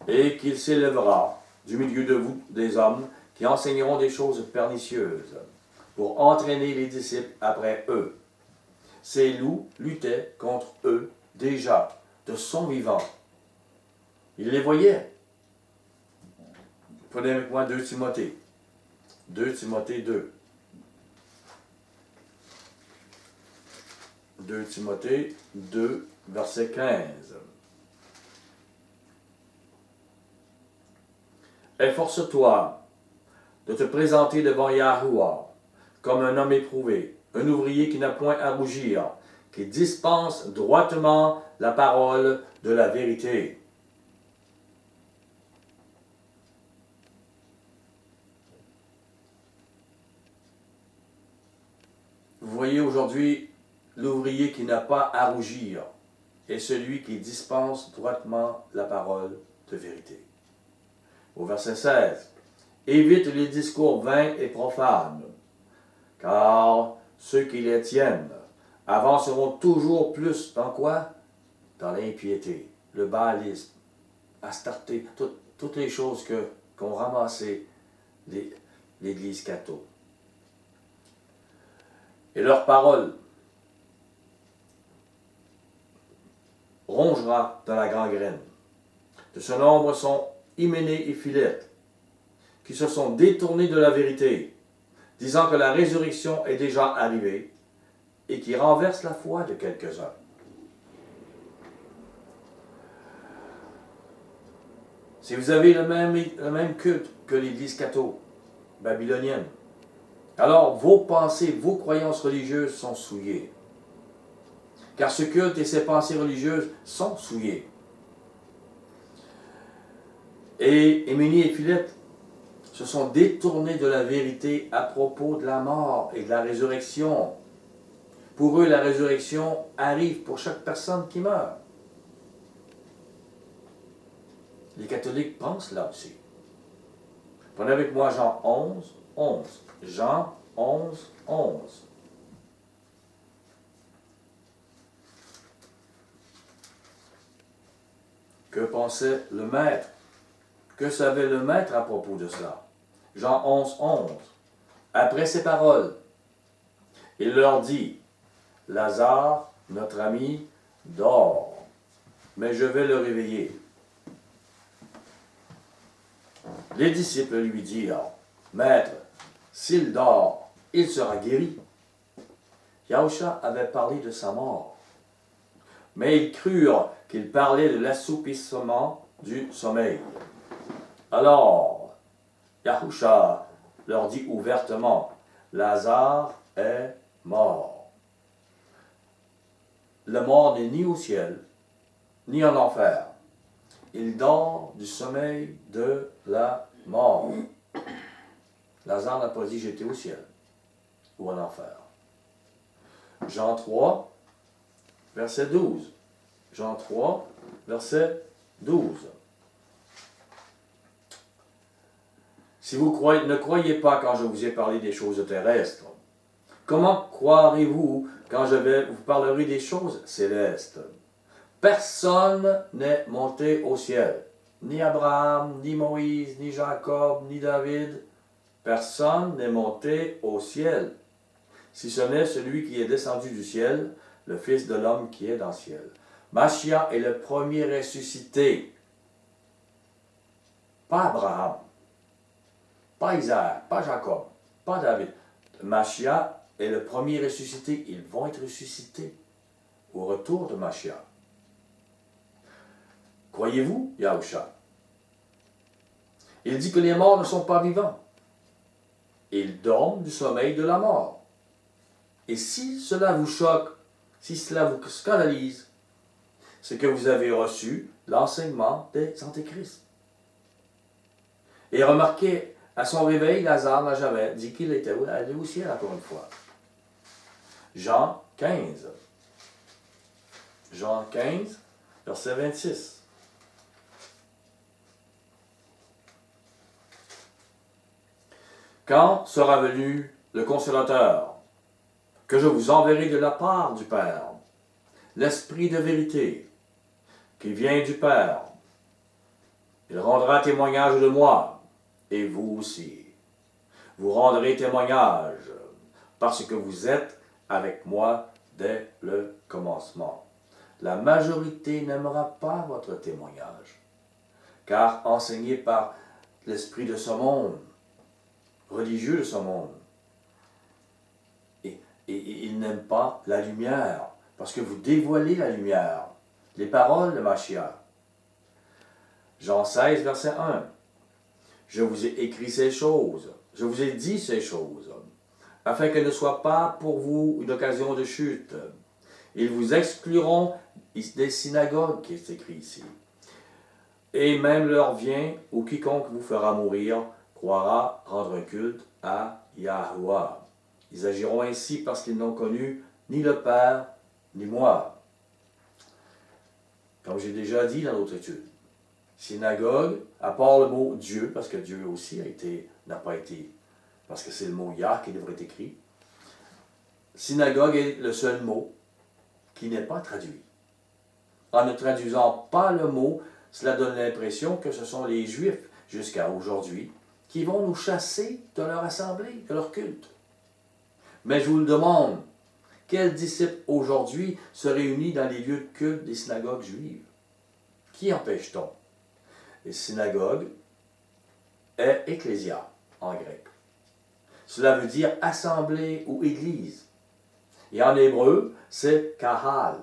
Et qu'il s'élèvera du milieu de vous des hommes qui enseigneront des choses pernicieuses, pour entraîner les disciples après eux. Ces loups luttaient contre eux déjà, de son vivant. Ils les voyaient. Prenez avec moi 2 Timothée. 2 Timothée 2. 2 Timothée 2, verset 15. Efforce-toi de te présenter devant Yahuwah comme un homme éprouvé, un ouvrier qui n'a point à rougir, qui dispense droitement la parole de la vérité. Vous voyez aujourd'hui l'ouvrier qui n'a pas à rougir est celui qui dispense droitement la parole de vérité. Au verset 16, évite les discours vains et profanes, car ceux qui les tiennent avanceront toujours plus dans quoi? Dans l'impiété, le baalisme, Astarté, toutes les choses qu'ont ramassé l'Église catholique. Et leur parole rongera dans la gangrène. De ce nombre sont Hyménée et Philette, qui se sont détournés de la vérité, disant que la résurrection est déjà arrivée, et qui renversent la foi de quelques-uns. Si vous avez le même culte que l'Église catholique babylonienne, alors vos pensées, vos croyances religieuses sont souillées. Car ce culte et ces pensées religieuses sont souillées. Et Hyménée et Philette se sont détournés de la vérité à propos de la mort et de la résurrection. Pour eux, la résurrection arrive pour chaque personne qui meurt. Les catholiques pensent là aussi. Prenez avec moi Jean 11, 11. Jean 11, 11. Que pensait le maître? Que savait le maître à propos de cela? Jean 11, 11. Après ces paroles, il leur dit, Lazare notre ami dort, mais je vais le réveiller. Les disciples lui dirent, Maître, s'il dort, il sera guéri. Yahusha avait parlé de sa mort, mais ils crurent qu'il parlait de l'assoupissement du sommeil. Alors, Yahusha leur dit ouvertement, Lazare est mort. Le mort n'est ni au ciel, ni en enfer. Il dort du sommeil de la mort. Lazare n'a pas dit j'étais au ciel ou en enfer. Jean 3, verset 12. Jean 3, verset 12. Si vous ne croyez pas quand je vous ai parlé des choses terrestres, comment croirez-vous quand je vous parlerai des choses célestes? Personne n'est monté au ciel. Ni Abraham, ni Moïse, ni Jacob, ni David. Personne n'est monté au ciel. Si ce n'est celui qui est descendu du ciel, le Fils de l'homme qui est dans le ciel. Machia est le premier ressuscité. Pas Abraham, pas Isaac, pas Jacob, pas David. Machia est le premier ressuscité. Ils vont être ressuscités au retour de Machia. Croyez-vous, Yahusha? Il dit que les morts ne sont pas vivants. Ils dorment du sommeil de la mort. Et si cela vous choque, si cela vous scandalise, c'est que vous avez reçu l'enseignement des antéchrists. Et remarquez, à son réveil, Lazare n'a jamais dit qu'il était allé au ciel, encore une fois. Jean 15. Jean 15, verset 26. Quand sera venu le Consolateur, que je vous enverrai de la part du Père, l'Esprit de vérité, qui vient du Père, il rendra témoignage de moi, et vous aussi. Vous rendrez témoignage, parce que vous êtes avec moi dès le commencement. La majorité n'aimera pas votre témoignage, car enseigné par l'esprit de ce monde, religieux de ce monde, et ils n'aiment pas la lumière, parce que vous dévoilez la lumière, les paroles de Mashiach. Jean 16, verset 1. Je vous ai écrit ces choses, je vous ai dit ces choses, afin qu'elles ne soient pas pour vous une occasion de chute. Ils vous excluront des synagogues, qui est écrit ici. Et même l'heure vient où quiconque vous fera mourir croira rendre un culte à Yahuwah. Ils agiront ainsi parce qu'ils n'ont connu ni le Père, ni moi. Comme j'ai déjà dit dans l'autre étude, synagogue, à part le mot Dieu, parce que Dieu aussi n'a pas été, parce que c'est le mot Yah qui devrait être écrit, synagogue est le seul mot qui n'est pas traduit. En ne traduisant pas le mot, cela donne l'impression que ce sont les Juifs, jusqu'à aujourd'hui, qui vont nous chasser de leur assemblée, de leur culte. Mais je vous le demande, quel disciple aujourd'hui se réunit dans les lieux de culte des synagogues juives? Qui empêche-t-on? Les synagogues est ecclésia en grec. Cela veut dire assemblée ou église. Et en hébreu, c'est kahal,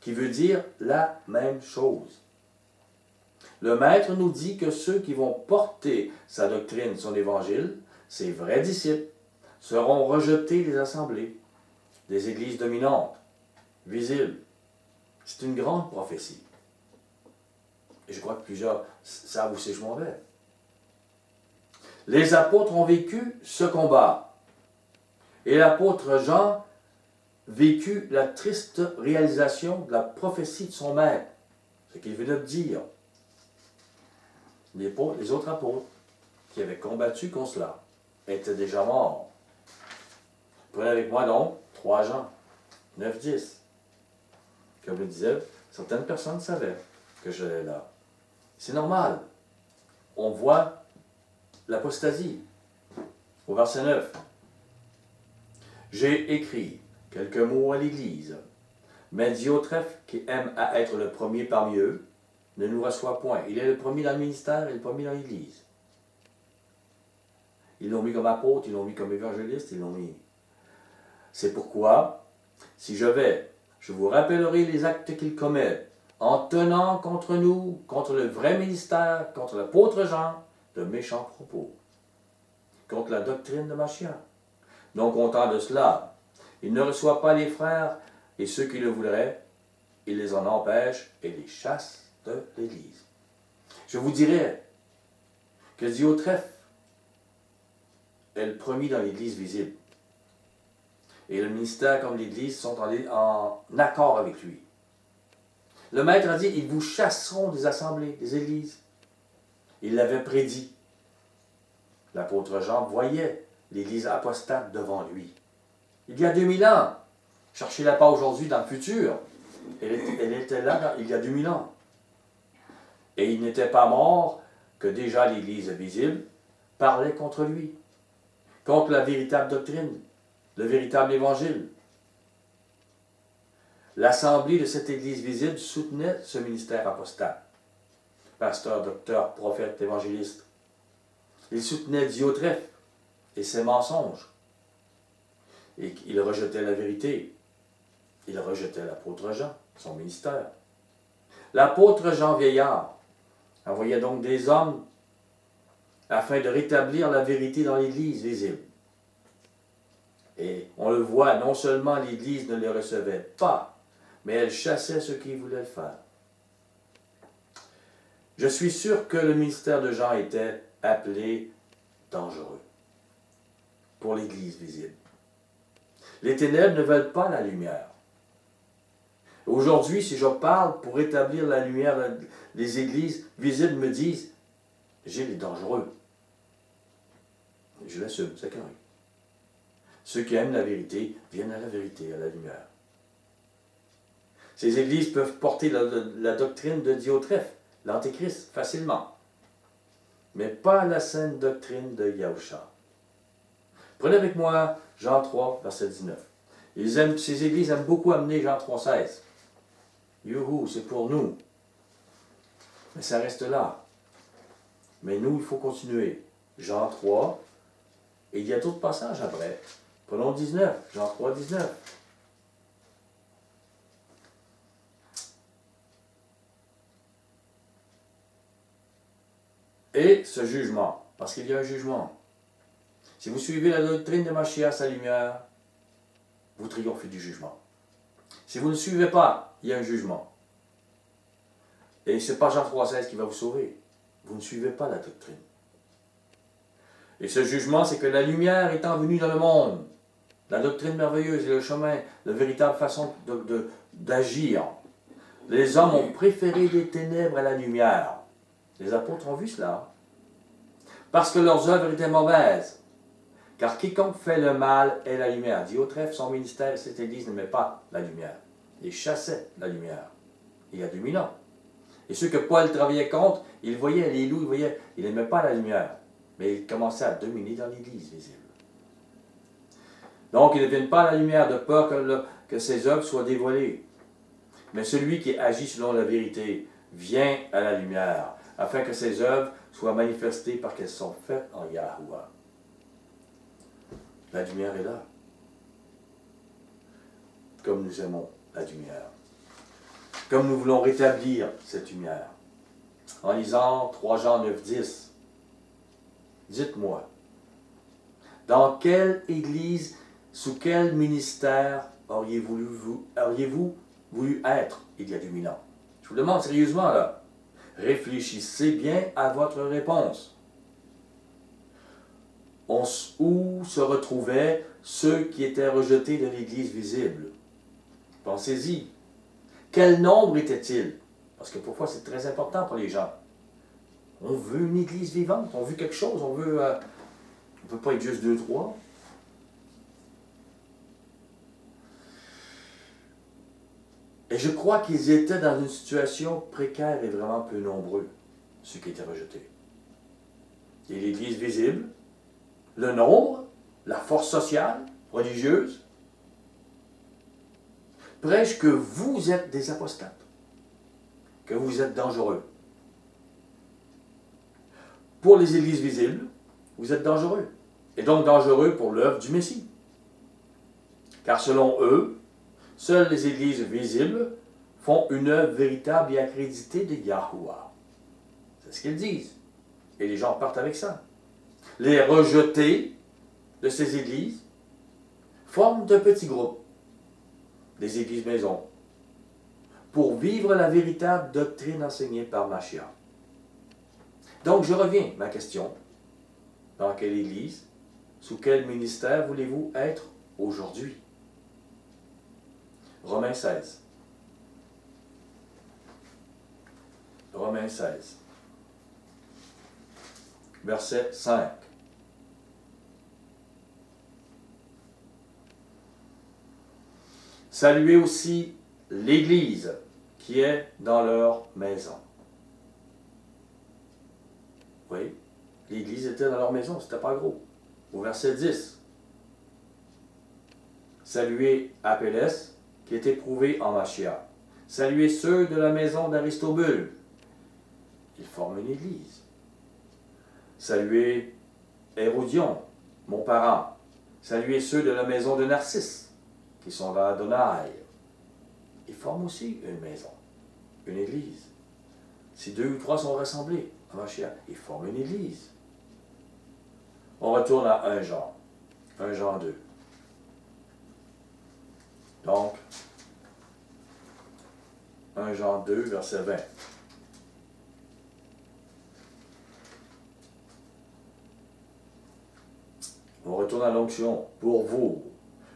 qui veut dire la même chose. Le Maître nous dit que ceux qui vont porter sa doctrine, son évangile, ses vrais disciples, seront rejetés des assemblées, des églises dominantes, visibles. C'est une grande prophétie. Et je crois que plusieurs savent où c'est que je m'en vais. Les apôtres ont vécu ce combat. Et l'apôtre Jean vécut la triste réalisation de la prophétie de son maître. Ce qu'il venait de dire. Les autres apôtres qui avaient combattu contre cela étaient déjà morts. Prenez avec moi donc 3 Jean 9, 10. Comme je le disais, certaines personnes savaient que j'allais là. C'est normal. On voit l'apostasie. Au verset 9. J'ai écrit quelques mots à l'Église, Mais Diotrephe, qui aime à être le premier parmi eux, ne nous reçoit point. Il est le premier dans le ministère et le premier dans l'Église. Ils l'ont mis comme apôtre, ils l'ont mis comme évangéliste, ils l'ont mis. C'est pourquoi, si je vais, je vous rappellerai les actes qu'il commet, en tenant contre nous, contre le vrai ministère, contre l'apôtre Jean, de méchants propos, contre la doctrine de Machiavel. Non content de cela, il ne reçoit pas les frères et ceux qui le voudraient, il les en empêche et les chasse de l'Église. Je vous dirais que Diotrephe est le premier dans l'Église visible. Et le ministère comme l'Église sont en accord avec lui. Le Maître a dit, ils vous chasseront des assemblées, des églises. Il l'avait prédit. L'apôtre Jean voyait l'Église apostate devant lui. Il y a 2000 ans. Cherchez-la pas aujourd'hui dans le futur. Elle était là il y a 2000 ans. Et il n'était pas mort que déjà l'Église visible parlait contre lui, contre la véritable doctrine, le véritable évangile. L'assemblée de cette Église visible soutenait ce ministère apostat. Pasteur, docteur, prophète, évangéliste. Il soutenait Diotrephe et ses mensonges. Et il rejetait la vérité. Il rejetait l'apôtre Jean, son ministère. L'apôtre Jean vieillard envoyait donc des hommes afin de rétablir la vérité dans l'Église visible. Et on le voit, non seulement l'Église ne les recevait pas, mais elle chassait ceux qui voulaient le faire. Je suis sûr que le ministère de Jean était appelé dangereux pour l'Église visible. Les ténèbres ne veulent pas la lumière. Aujourd'hui, si je parle pour rétablir la lumière, les églises visibles me disent « Gilles est dangereux ». Je l'assume, c'est correct. Ceux qui aiment la vérité viennent à la vérité, à la lumière. Ces églises peuvent porter la doctrine de Diotrephe, l'Antéchrist, facilement. Mais pas la saine doctrine de Yahusha. Prenez avec moi Jean 3, verset 19. Ces églises aiment beaucoup amener Jean 3, 16. Youhou, c'est pour nous. Mais ça reste là. Mais nous, il faut continuer. Jean 3, et il y a d'autres passages après. Prenons 19, Jean 3, 19. Et ce jugement, parce qu'il y a un jugement. Si vous suivez la doctrine de Machiavel, sa lumière, vous triomphez du jugement. Si vous ne suivez pas, il y a un jugement. Et ce n'est pas Jean 3,16 qui va vous sauver. Vous ne suivez pas la doctrine. Et ce jugement, c'est que la lumière étant venue dans le monde, la doctrine merveilleuse et le chemin, la véritable façon d'agir, les hommes ont préféré les ténèbres à la lumière. Les apôtres ont vu cela. Parce que leurs œuvres étaient mauvaises. Car quiconque fait le mal est la lumière. Diotrephe, son ministère et cette église n'aimaient pas la lumière. Ils chassaient la lumière. Il y a 2000 ans. Et ceux que Paul travaillait contre, il voyait les loups, il n'aimait pas la lumière. Mais il commençait à dominer dans l'église visible. Donc, ils ne viennent pas à la lumière de peur que ses œuvres soient dévoilées. Mais celui qui agit selon la vérité vient à la lumière, afin que ses œuvres soient manifestées parce qu'elles sont faites en Yahuwah. La lumière est là. Comme nous aimons la lumière. Comme nous voulons rétablir cette lumière. En lisant 3 Jean 9, 10, dites-moi, dans quelle église, sous quel ministère auriez-vous voulu être il y a 2000 ans? Je vous demande sérieusement là. Réfléchissez bien à votre réponse. Où se retrouvaient ceux qui étaient rejetés de l'Église visible? Pensez-y. Quel nombre était-il? Parce que parfois c'est très important pour les gens. On veut une Église vivante, on veut quelque chose, on veut... on ne peut pas être juste 2, 3. Et je crois qu'ils étaient dans une situation précaire et vraiment peu nombreux, ceux qui étaient rejetés. Et l'Église visible, le nombre, la force sociale, religieuse, prêche que vous êtes des apostates, que vous êtes dangereux. Pour les églises visibles, vous êtes dangereux, et donc dangereux pour l'œuvre du Messie. Car selon eux, seules les églises visibles font une œuvre véritable et accréditée de Yahuwah. C'est ce qu'ils disent. Et les gens partent avec ça. Les rejetés de ces églises forment de petits groupes, des églises maisons, pour vivre la véritable doctrine enseignée par Mashiach. Donc je reviens à ma question. Dans quelle église, sous quel ministère voulez-vous être aujourd'hui? Romains 16. Romains 16. Verset 5. Saluez aussi l'Église qui est dans leur maison. Oui, l'Église était dans leur maison, c'était pas gros. Au verset 10. Saluez Apelles, qui est éprouvé en Mashiach. Saluez ceux de la maison d'Aristobule. Ils forment une église. Saluez Hérodion, mon parent. Saluez ceux de la maison de Narcisse, qui sont dans Adonai. Ils forment aussi une maison, une église. Si 2 ou 3 sont rassemblés en Mashiach, ils forment une église. On retourne à 1 Jean. 1 Jean 2. Donc, 1 Jean 2, verset 20. On retourne à l'onction. Pour vous,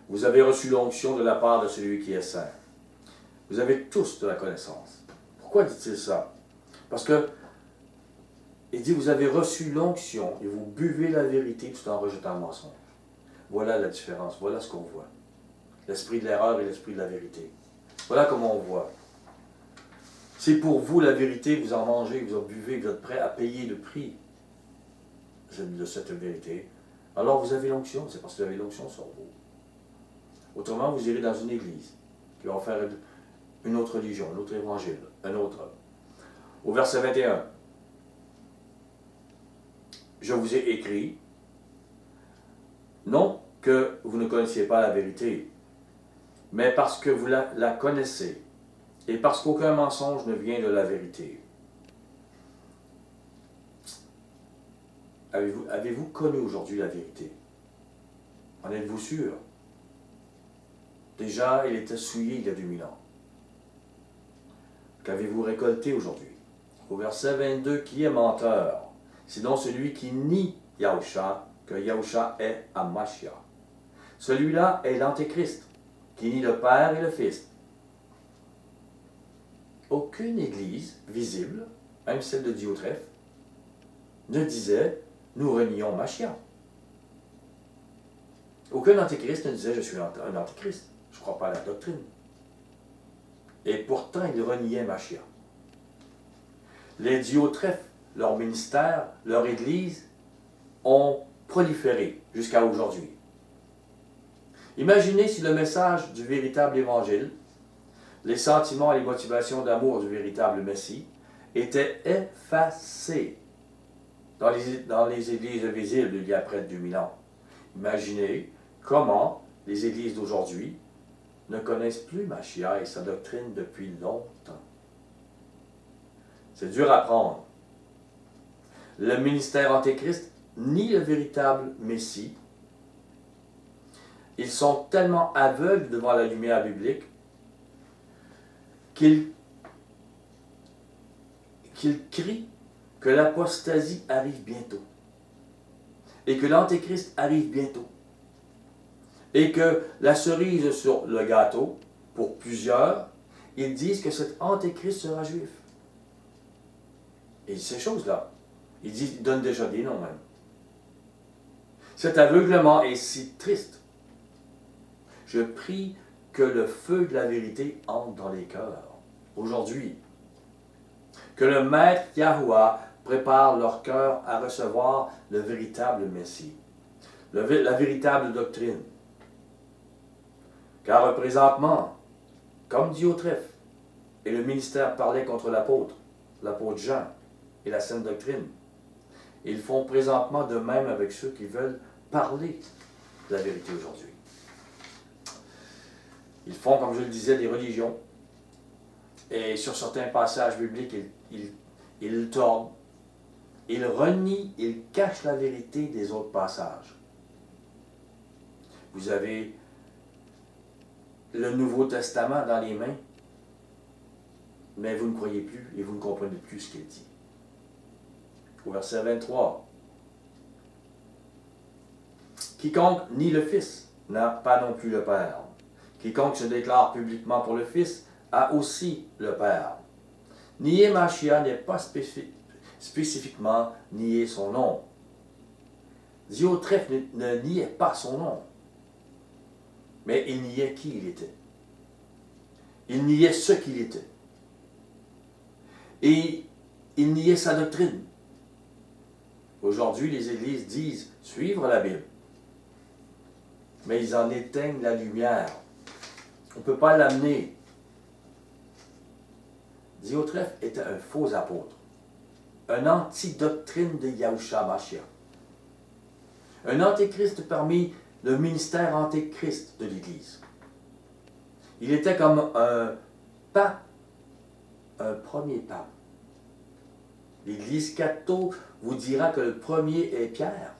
vous avez reçu l'onction de la part de celui qui est saint. Vous avez tous de la connaissance. Pourquoi dit-il ça? Parce que, il dit, vous avez reçu l'onction et vous buvez la vérité tout en rejetant le mensonge. Voilà la différence, voilà ce qu'on voit. L'esprit de l'erreur et l'esprit de la vérité. Voilà comment on voit. C'est pour vous la vérité, vous en mangez, vous en buvez, vous êtes prêt à payer le prix de cette vérité. Alors vous avez l'onction, c'est parce que vous avez l'onction sur vous. Autrement, vous irez dans une église qui va faire une autre religion, un autre évangile, un autre. Au verset 21, je vous ai écrit, non que vous ne connaissiez pas la vérité, mais parce que vous la connaissez, et parce qu'aucun mensonge ne vient de la vérité. Avez-vous connu aujourd'hui la vérité? En êtes-vous sûr? Déjà, il était souillé il y a 2000 ans. Qu'avez-vous récolté aujourd'hui? Au verset 22, qui est menteur? Sinon celui qui nie Yahusha, que Yahusha est Mashiach. Celui-là est l'Antéchrist, qui nie le Père et le Fils. Aucune église visible, même celle de Diotrephe, ne disait « Nous renions Mashiach ». Aucun antéchrist ne disait « Je suis un antéchrist, je ne crois pas à la doctrine ». Et pourtant, ils reniaient Mashiach. Les Diotrephes, leur ministère, leur église, ont proliféré jusqu'à aujourd'hui. Imaginez si le message du véritable évangile, les sentiments et les motivations d'amour du véritable Messie, étaient effacés dans les églises visibles il y a près de 2000 ans. Imaginez comment les églises d'aujourd'hui ne connaissent plus Mashiach et sa doctrine depuis longtemps. C'est dur à prendre. Le ministère antéchrist nie le véritable Messie. Ils sont tellement aveugles devant la lumière biblique qu'ils crient que l'apostasie arrive bientôt et que l'antéchrist arrive bientôt et que la cerise sur le gâteau, pour plusieurs, ils disent que cet antéchrist sera juif. Et ces choses-là, ils donnent déjà des noms même. Cet aveuglement est si triste. Je prie que le feu de la vérité entre dans les cœurs aujourd'hui. Que le Maître Yahuwah prépare leur cœur à recevoir le véritable Messie, la véritable doctrine. Car présentement, comme dit au trèfle, et le ministère parlait contre l'apôtre Jean et la saine doctrine. Ils font présentement de même avec ceux qui veulent parler de la vérité aujourd'hui. Ils font, comme je le disais, des religions. Et sur certains passages bibliques, ils tordent, ils renient, ils cachent la vérité des autres passages. Vous avez le Nouveau Testament dans les mains, mais vous ne croyez plus et vous ne comprenez plus ce qu'il dit. Au verset 23. Quiconque nie le Fils n'a pas non plus le Père. Quiconque se déclare publiquement pour le Fils a aussi le Père. Nier Mashiach n'est pas spécifiquement nier son nom. Diotrephe ne niait pas son nom, mais il niait qui il était. Il niait ce qu'il était. Et il niait sa doctrine. Aujourd'hui, les églises disent suivre la Bible, mais ils en éteignent la lumière. On ne peut pas l'amener. Diotrephe était un faux apôtre, un anti-doctrine de Yahushua Mashiach, un antéchrist parmi le ministère antéchrist de l'Église. Il était comme un pape, un premier pape. L'Église catholique vous dira que le premier est Pierre.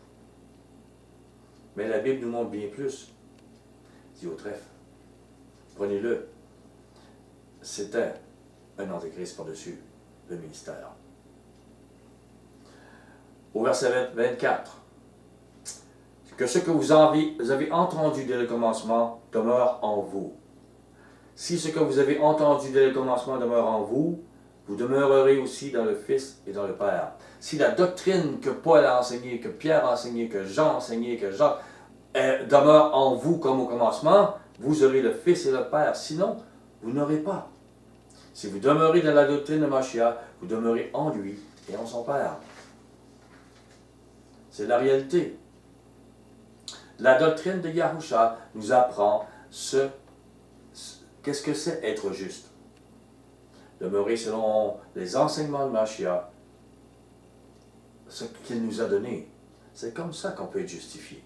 Mais la Bible nous montre bien plus. Diotrephe, prenez-le, c'était un antéchrist par-dessus le ministère. Au verset 24, que ce que vous avez entendu dès le commencement demeure en vous. Si ce que vous avez entendu dès le commencement demeure en vous, vous demeurerez aussi dans le Fils et dans le Père. Si la doctrine que Paul a enseignée, que Pierre a enseignée, que Jean a enseignée, que Jacques demeure en vous comme au commencement, vous aurez le Fils et le Père. Sinon, vous n'aurez pas. Si vous demeurez dans la doctrine de Mashiach, vous demeurez en lui et en son Père. C'est la réalité. La doctrine de Yahushua nous apprend qu'est-ce que c'est être juste. Demeurer selon les enseignements de Mashiach, ce qu'il nous a donné. C'est comme ça qu'on peut être justifié.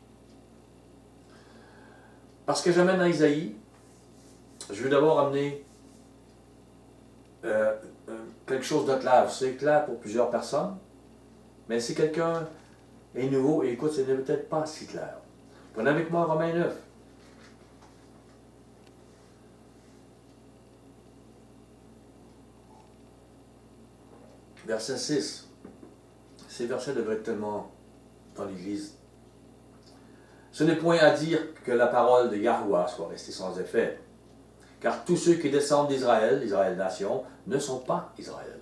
Parce que j'amène dans Isaïe, je veux d'abord amener quelque chose de clair. C'est clair pour plusieurs personnes, mais si quelqu'un est nouveau et écoute, ce n'est peut-être pas si clair. Prenez avec moi Romains 9. Verset 6. Ces versets devraient être tellement dans l'Église. Ce n'est point à dire que la parole de Yahuwah soit restée sans effet, car tous ceux qui descendent d'Israël, l'Israël nation, ne sont pas Israël.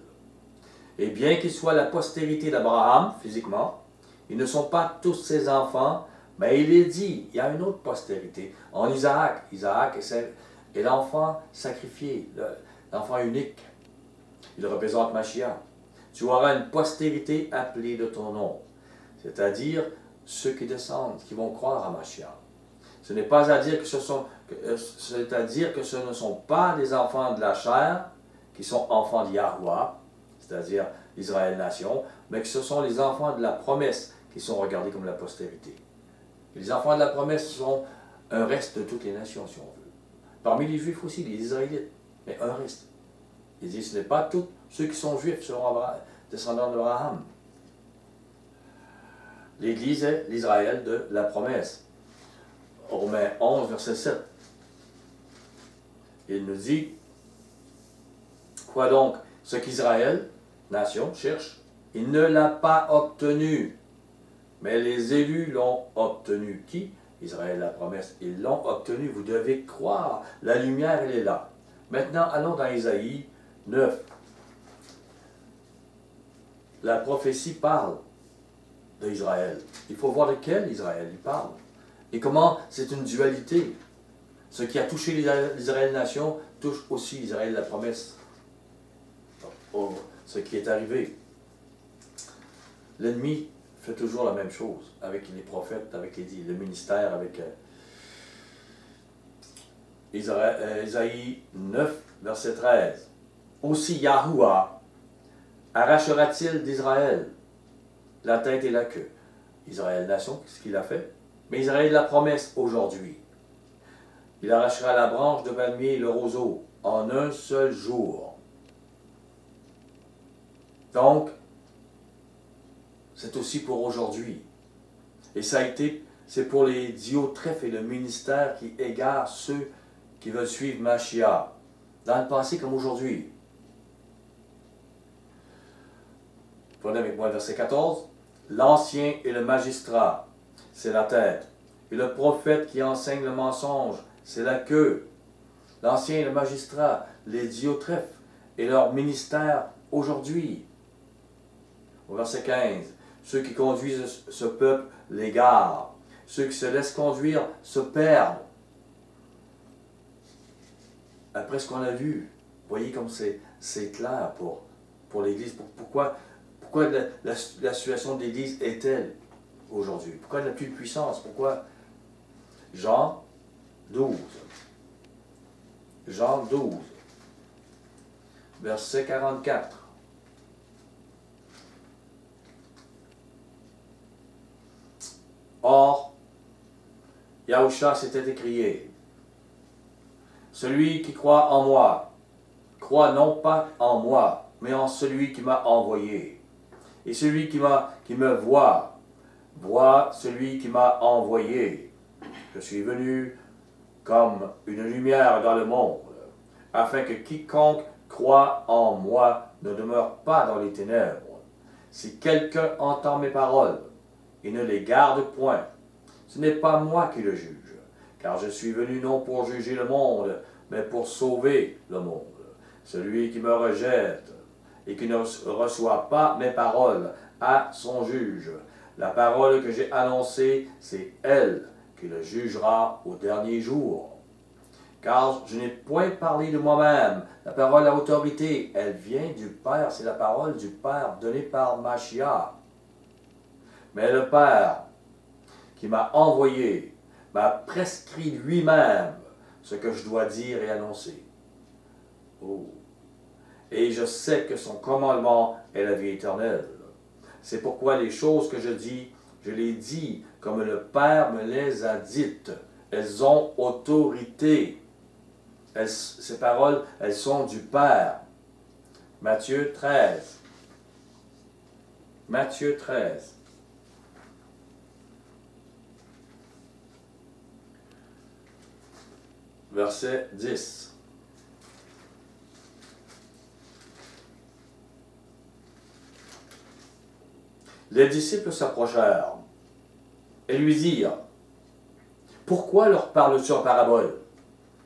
Et bien qu'ils soient la postérité d'Abraham, physiquement, ils ne sont pas tous ses enfants, mais il est dit, il y a une autre postérité, en Isaac. Isaac est l'enfant sacrifié, l'enfant unique. Il représente Mashiach. Tu auras une postérité appelée de ton nom, c'est-à-dire ceux qui descendent, qui vont croire à Mashiach. Ce n'est pas à dire que c'est-à-dire que ce ne sont pas des enfants de la chair, qui sont enfants de Yahuwah, c'est-à-dire l'Israël nation, mais que ce sont les enfants de la promesse qui sont regardés comme la postérité. Les enfants de la promesse sont un reste de toutes les nations, si on veut. Parmi les Juifs aussi, les Israélites, mais un reste. Il dit, ce n'est pas tous ceux qui sont Juifs seront descendants d'Abraham. L'Église est l'Israël de la promesse. Romains 11, verset 7. Il nous dit, quoi donc? Ce qu'Israël, nation, cherche, il ne l'a pas obtenu. Mais les élus l'ont obtenu. Qui? Israël, la promesse. Ils l'ont obtenu. Vous devez croire. La lumière, elle est là. Maintenant, allons dans Isaïe 9. La prophétie parle d'Israël. Il faut voir de quel Israël il parle. Et comment c'est une dualité. Ce qui a touché l'Israël nation touche aussi l'Israël la promesse. Oh, ce qui est arrivé. L'ennemi fait toujours la même chose avec les prophètes, avec le ministère, avec Isaïe 9, verset 13. Aussi Yahuwah arrachera-t-il d'Israël la tête et la queue. Israël nation, ce qu'il a fait. Mais Israël la promesse aujourd'hui. Il arrachera la branche de palmier et le roseau en un seul jour. Donc, c'est aussi pour aujourd'hui. Et ça a été, c'est pour les diotrephes et le ministère qui égarent ceux qui veulent suivre Mashiach, dans le passé comme aujourd'hui. Prenez avec moi le verset 14. L'ancien et le magistrat, c'est la tête. Et le prophète qui enseigne le mensonge, c'est la queue. L'ancien et le magistrat, les diotrephes et leur ministère aujourd'hui. Au verset 15. Ceux qui conduisent ce peuple l'égarent. Ceux qui se laissent conduire se perdent. Après ce qu'on a vu, voyez comme c'est clair pour l'Église. Pourquoi la situation de l'Église est-elle aujourd'hui? Pourquoi elle n'a plus de puissance? Pourquoi? Jean 12. Jean 12, verset 44. Or, Yahusha s'était écrié, celui qui croit en moi, croit non pas en moi, mais en celui qui m'a envoyé. Et celui qui me voit, voit celui qui m'a envoyé. Je suis venu comme une lumière dans le monde, afin que quiconque croit en moi ne demeure pas dans les ténèbres. Si quelqu'un entend mes paroles et ne les garde point, ce n'est pas moi qui le juge, car je suis venu non pour juger le monde, mais pour sauver le monde. Celui qui me rejette et qui ne reçoit pas mes paroles a son juge. La parole que j'ai annoncée, c'est elle qui le jugera au dernier jour. Car je n'ai point parlé de moi-même. La parole à autorité, elle vient du Père. C'est la parole du Père donnée par Mashiach. Mais le Père qui m'a envoyé m'a prescrit lui-même ce que je dois dire et annoncer. Oh. Et je sais que son commandement est la vie éternelle. C'est pourquoi les choses que je dis, je les dis comme le Père me les a dites. Elles ont autorité. Ces paroles, elles sont du Père. Matthieu 13. Matthieu 13. Verset 10. Les disciples s'approchèrent et lui dirent, « Pourquoi leur parles-tu en parabole?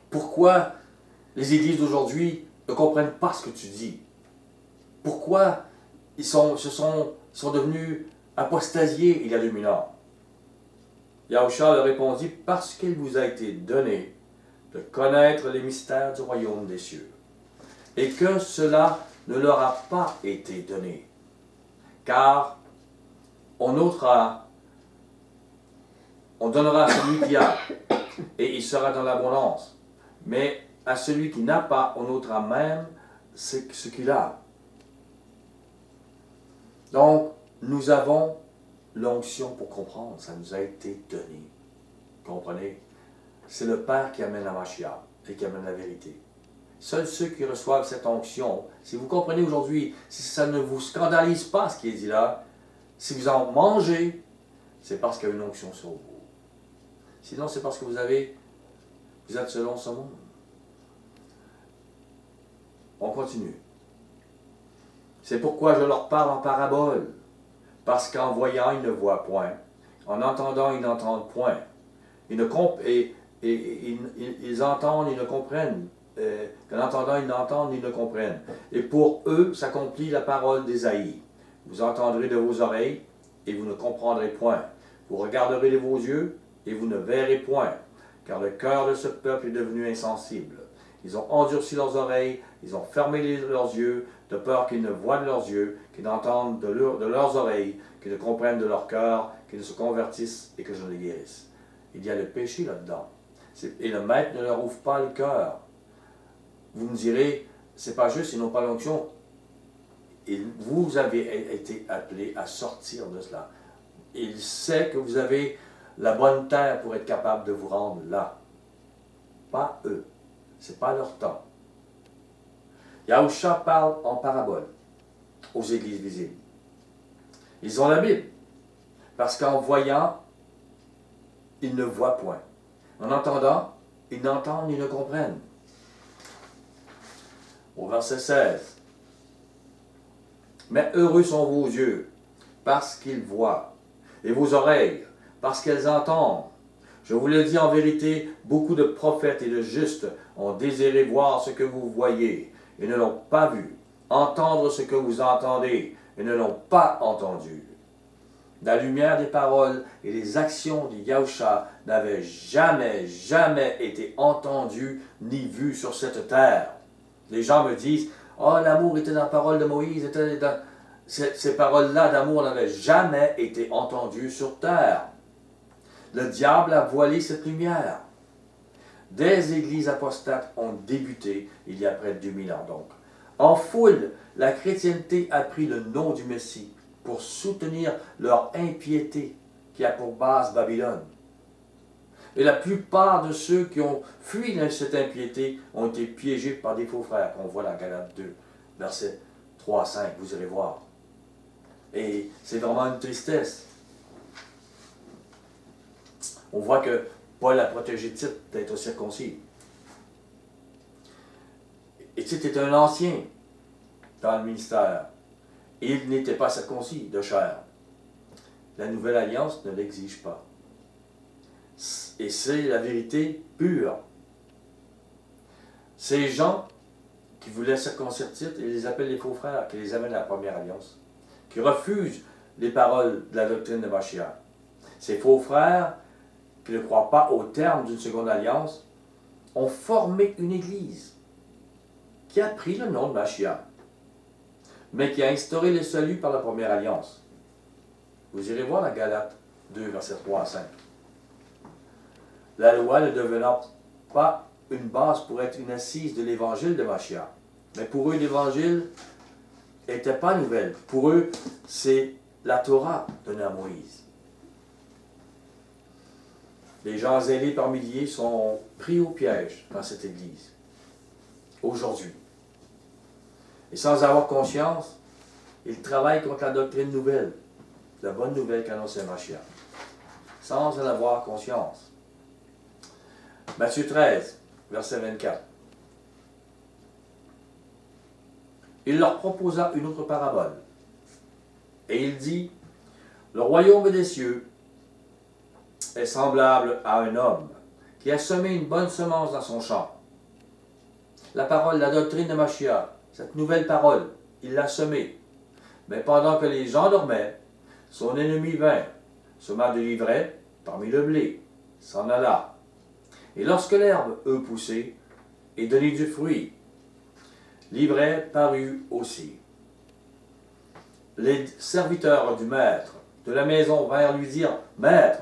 Pourquoi les églises d'aujourd'hui ne comprennent pas ce que tu dis? Pourquoi ils sont devenus apostasiés il y a 2000 ans? » Yahusha leur répondit, « Parce qu'il vous a été donné de connaître les mystères du royaume des cieux, et que cela ne leur a pas été donné, car on donnera à celui qui a, et il sera dans l'abondance. Mais à celui qui n'a pas, on ôtera même ce qu'il a. » Donc, nous avons l'onction pour comprendre. Ça nous a été donné. Comprenez? C'est le Père qui amène la Mashiach et qui amène la vérité. Seuls ceux qui reçoivent cette onction, si vous comprenez aujourd'hui, si ça ne vous scandalise pas ce qui est dit là, si vous en mangez, c'est parce qu'il y a une onction sur vous. Sinon, c'est parce que vous êtes selon ce monde. On continue. C'est pourquoi je leur parle en parabole, parce qu'en voyant, ils ne voient point, en entendant, ils n'entendent point. Ils entendent, ils ne comprennent. En entendant, ils n'entendent, ils ne comprennent. Et pour eux, s'accomplit la parole d'Ésaïe. Vous entendrez de vos oreilles, et vous ne comprendrez point. Vous regarderez de vos yeux, et vous ne verrez point. Car le cœur de ce peuple est devenu insensible. Ils ont endurci leurs oreilles, ils ont fermé leurs yeux, de peur qu'ils ne voient de leurs yeux, qu'ils n'entendent de leurs oreilles, qu'ils ne comprennent de leur cœur, qu'ils ne se convertissent et que je les guérisse. Il y a le péché là-dedans. Et le maître ne leur ouvre pas le cœur. Vous me direz, c'est pas juste, ils n'ont pas l'onction. Et vous avez été appelé à sortir de cela. Il sait que vous avez la bonne terre pour être capable de vous rendre là. Pas eux. C'est pas leur temps. Yahusha parle en parabole aux églises visibles. Ils ont la Bible. Parce qu'en voyant, ils ne voient point. En entendant, ils n'entendent ni ne comprennent. Au verset 16. Mais heureux sont vos yeux, parce qu'ils voient, et vos oreilles, parce qu'elles entendent. Je vous le dis en vérité, beaucoup de prophètes et de justes ont désiré voir ce que vous voyez, et ne l'ont pas vu, entendre ce que vous entendez, et ne l'ont pas entendu. La lumière des paroles et les actions de Yahusha n'avaient jamais été entendues ni vues sur cette terre. Les gens me disent, « Oh, l'amour était dans la parole de Moïse, ces paroles-là d'amour n'avaient jamais été entendues sur terre. » Le diable a voilé cette lumière. Des églises apostates ont débuté il y a près de 2000 ans donc. En foule, la chrétienté a pris le nom du Messie pour soutenir leur impiété qui a pour base Babylone. Et la plupart de ceux qui ont fui cette impiété ont été piégés par des faux frères, qu'on voit dans Galates 2, versets 3 à 5, vous irez voir. Et c'est vraiment une tristesse. On voit que Paul a protégé Tite d'être circoncis. Et Tite était un ancien dans le ministère. Et il n'était pas circoncis de chair. La nouvelle alliance ne l'exige pas. Et c'est la vérité pure. Ces gens qui voulaient circoncire Tite, ils les appellent les faux frères, qui les amènent à la première alliance, qui refusent les paroles de la doctrine de Mashiach. Ces faux frères, qui ne croient pas au terme d'une seconde alliance, ont formé une église qui a pris le nom de Mashiach, mais qui a instauré le salut par la première alliance. Vous irez voir la Galates 2, versets 3 à 5. La loi ne devenant pas une base pour être une assise de l'évangile de Mashiach. Mais pour eux, l'évangile n'était pas nouvelle. Pour eux, c'est la Torah donnée à Moïse. Les gens zélés par milliers sont pris au piège dans cette église, aujourd'hui. Et sans avoir conscience, ils travaillent contre la doctrine nouvelle, la bonne nouvelle qu'annonçait Mashiach, sans en avoir conscience. Matthieu 13, verset 24. Il leur proposa une autre parabole. Et il dit, le royaume des cieux est semblable à un homme qui a semé une bonne semence dans son champ. La parole, la doctrine de Mashiach, cette nouvelle parole, il l'a semée. Mais pendant que les gens dormaient, son ennemi vint, sema de l'ivraie parmi le blé, s'en alla. Et lorsque l'herbe eut poussé et donné du fruit, l'ivraie parut aussi. Les serviteurs du maître de la maison vinrent lui dire, « Maître,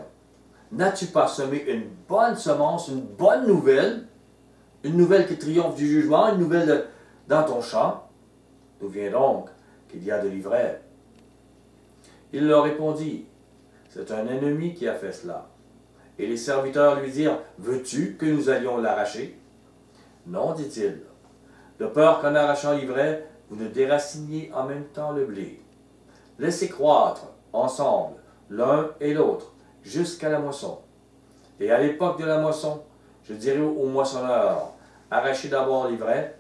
n'as-tu pas semé une bonne semence, une bonne nouvelle, une nouvelle qui triomphe du jugement, une nouvelle dans ton champ? D'où vient donc qu'il y a de l'ivraie? » Il leur répondit, « C'est un ennemi qui a fait cela. » Et les serviteurs lui dirent, « Veux-tu que nous allions l'arracher? » Non, dit-il, de peur qu'en arrachant l'ivraie, vous ne déraciniez en même temps le blé. Laissez croître ensemble l'un et l'autre jusqu'à la moisson. Et à l'époque de la moisson, je dirai au moissonneur, arrachez d'abord l'ivraie,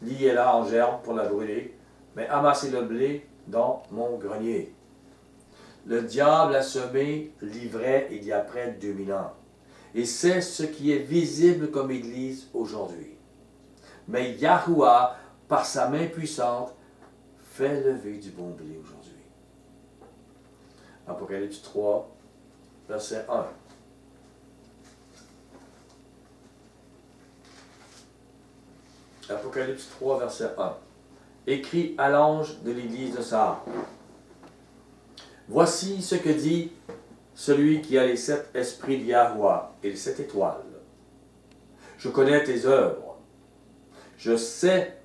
liez-la en gerbe pour la brûler, mais amassez le blé dans mon grenier. Le diable a semé l'ivraie il y a près de 2000 ans. Et c'est ce qui est visible comme Église aujourd'hui. Mais Yahuwah, par sa main puissante, fait lever du bon blé aujourd'hui. Apocalypse 3, verset 1. Apocalypse 3, verset 1. Écrit à l'ange de l'église de Sardes. Voici ce que dit celui qui a les 7 esprits de Yahuwah et les 7 étoiles. Je connais tes œuvres. Je sais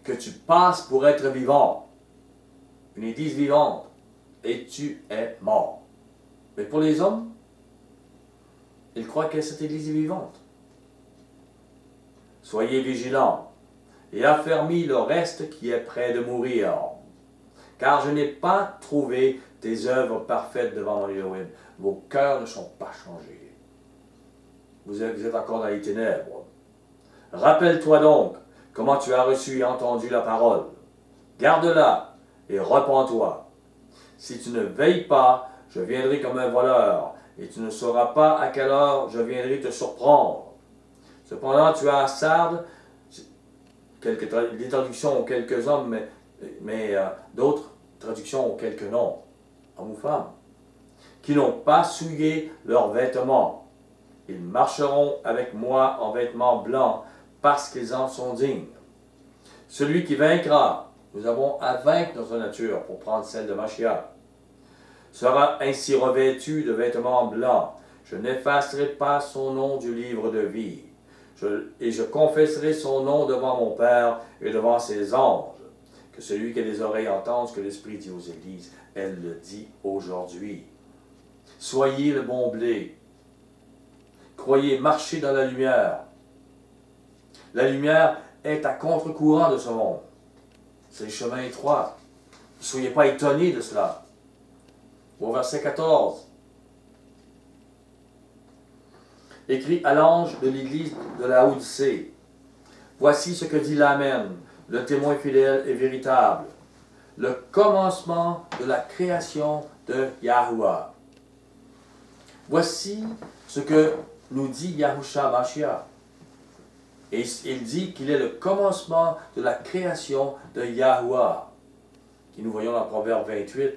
que tu passes pour être vivant, une église vivante, et tu es mort. Mais pour les hommes, ils croient que cette église est vivante. Soyez vigilants et affermis le reste qui est près de mourir. Car je n'ai pas trouvé tes œuvres parfaites devant mon Elohim. Vos cœurs ne sont pas changés. Vous êtes encore dans les ténèbres. Rappelle-toi donc comment tu as reçu et entendu la parole. Garde-la et repens-toi. Si tu ne veilles pas, je viendrai comme un voleur, et tu ne sauras pas à quelle heure je viendrai te surprendre. Cependant, tu as à Sardes, des traductions ont quelques hommes, mais d'autres traductions ont quelques noms, hommes ou femmes, qui n'ont pas souillé leurs vêtements. Ils marcheront avec moi en vêtements blancs, parce qu'ils en sont dignes. Celui qui vaincra, nous avons à vaincre notre nature pour prendre celle de Mashiach, sera ainsi revêtu de vêtements blancs. Je n'effacerai pas son nom du livre de vie. Et je confesserai son nom devant mon Père et devant ses anges. Que celui qui a des oreilles entende ce que l'Esprit dit aux églises. Elle le dit aujourd'hui. Soyez le bon blé. Croyez, marchez dans la lumière. La lumière est à contre-courant de ce monde. C'est le chemin étroit. Ne soyez pas étonnés de cela. Au verset 14. Écrit à l'ange de l'église de la Odyssée. Voici ce que dit l'Amen, le témoin fidèle et véritable, le commencement de la création de Yahuwah. Voici ce que nous dit Yahushua Mashiach. Et il dit qu'il est le commencement de la création de Yahuwah. Et nous voyons dans Proverbe 28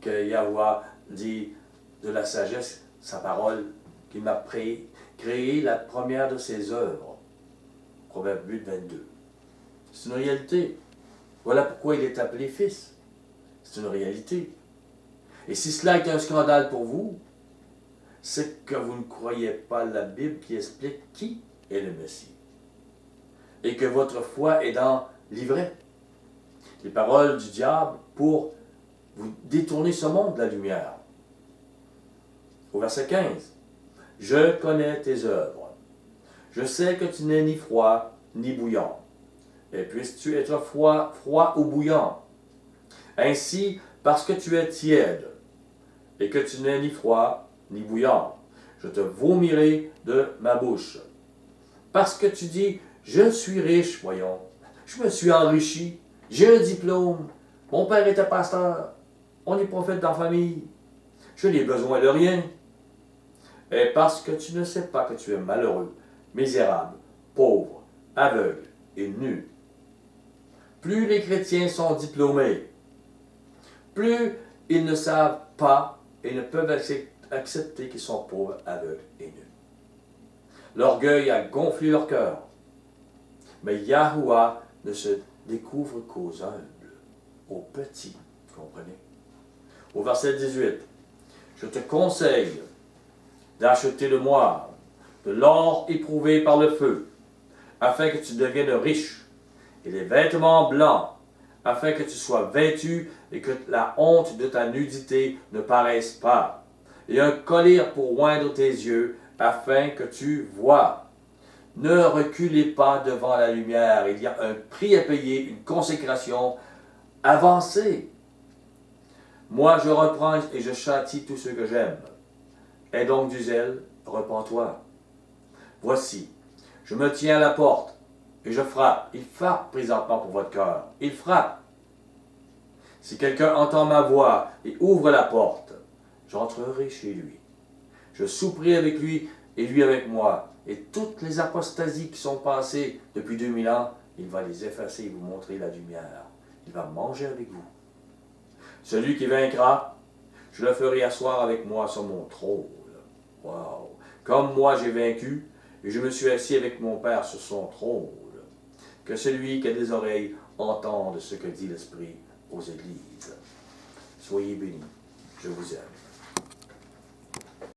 que Yahuwah dit de la sagesse, sa parole, qu'il m'a créé la première de ses œuvres. Proverbe 8, 22. C'est une réalité. Voilà pourquoi il est appelé fils. C'est une réalité. Et si cela est un scandale pour vous, c'est que vous ne croyez pas la Bible qui explique qui est le Messie. Et que votre foi est dans l'ivraie. Les paroles du diable pour vous détourner ce monde de la lumière. Au verset 15. Je connais tes œuvres. Je sais que tu n'es ni froid ni bouillant. Et puisses-tu être froid ou bouillant. Ainsi, parce que tu es tiède et que tu n'es ni froid ni bouillant, je te vomirai de ma bouche. Parce que tu dis, je suis riche, voyons, je me suis enrichi, j'ai un diplôme, mon père était pasteur, on est prophète dans la famille, je n'ai besoin de rien. Et parce que tu ne sais pas que tu es malheureux, misérable, pauvre, aveugle et nu. Plus les chrétiens sont diplômés, plus ils ne savent pas et ne peuvent accepter qu'ils sont pauvres, aveugles et nus. L'orgueil a gonflé leur cœur. Mais Yahuwah ne se découvre qu'aux humbles, aux petits, vous comprenez? Au verset 18, je te conseille d'acheter le moire, de l'or éprouvé par le feu, afin que tu deviennes riche, et des vêtements blancs, afin que tu sois vêtu et que la honte de ta nudité ne paraisse pas, et un collier pour oindre tes yeux, afin que tu vois. Ne reculez pas devant la lumière, il y a un prix à payer, une consécration. Avancez. Moi je reprends et je châtie tous ceux que j'aime. Aie donc du zèle, repens-toi. Voici, je me tiens à la porte et je frappe. Il frappe présentement pour votre cœur. Il frappe. Si quelqu'un entend ma voix et ouvre la porte, j'entrerai chez lui. Je souperai avec lui et lui avec moi. Et toutes les apostasies qui sont passées depuis 2000 ans, il va les effacer et vous montrer la lumière. Il va manger avec vous. Celui qui vaincra, je le ferai asseoir avec moi sur mon trône. Wow! Comme moi j'ai vaincu, et je me suis assis avec mon Père sur son trône. Que celui qui a des oreilles entende ce que dit l'Esprit aux églises. Soyez bénis. Je vous aime.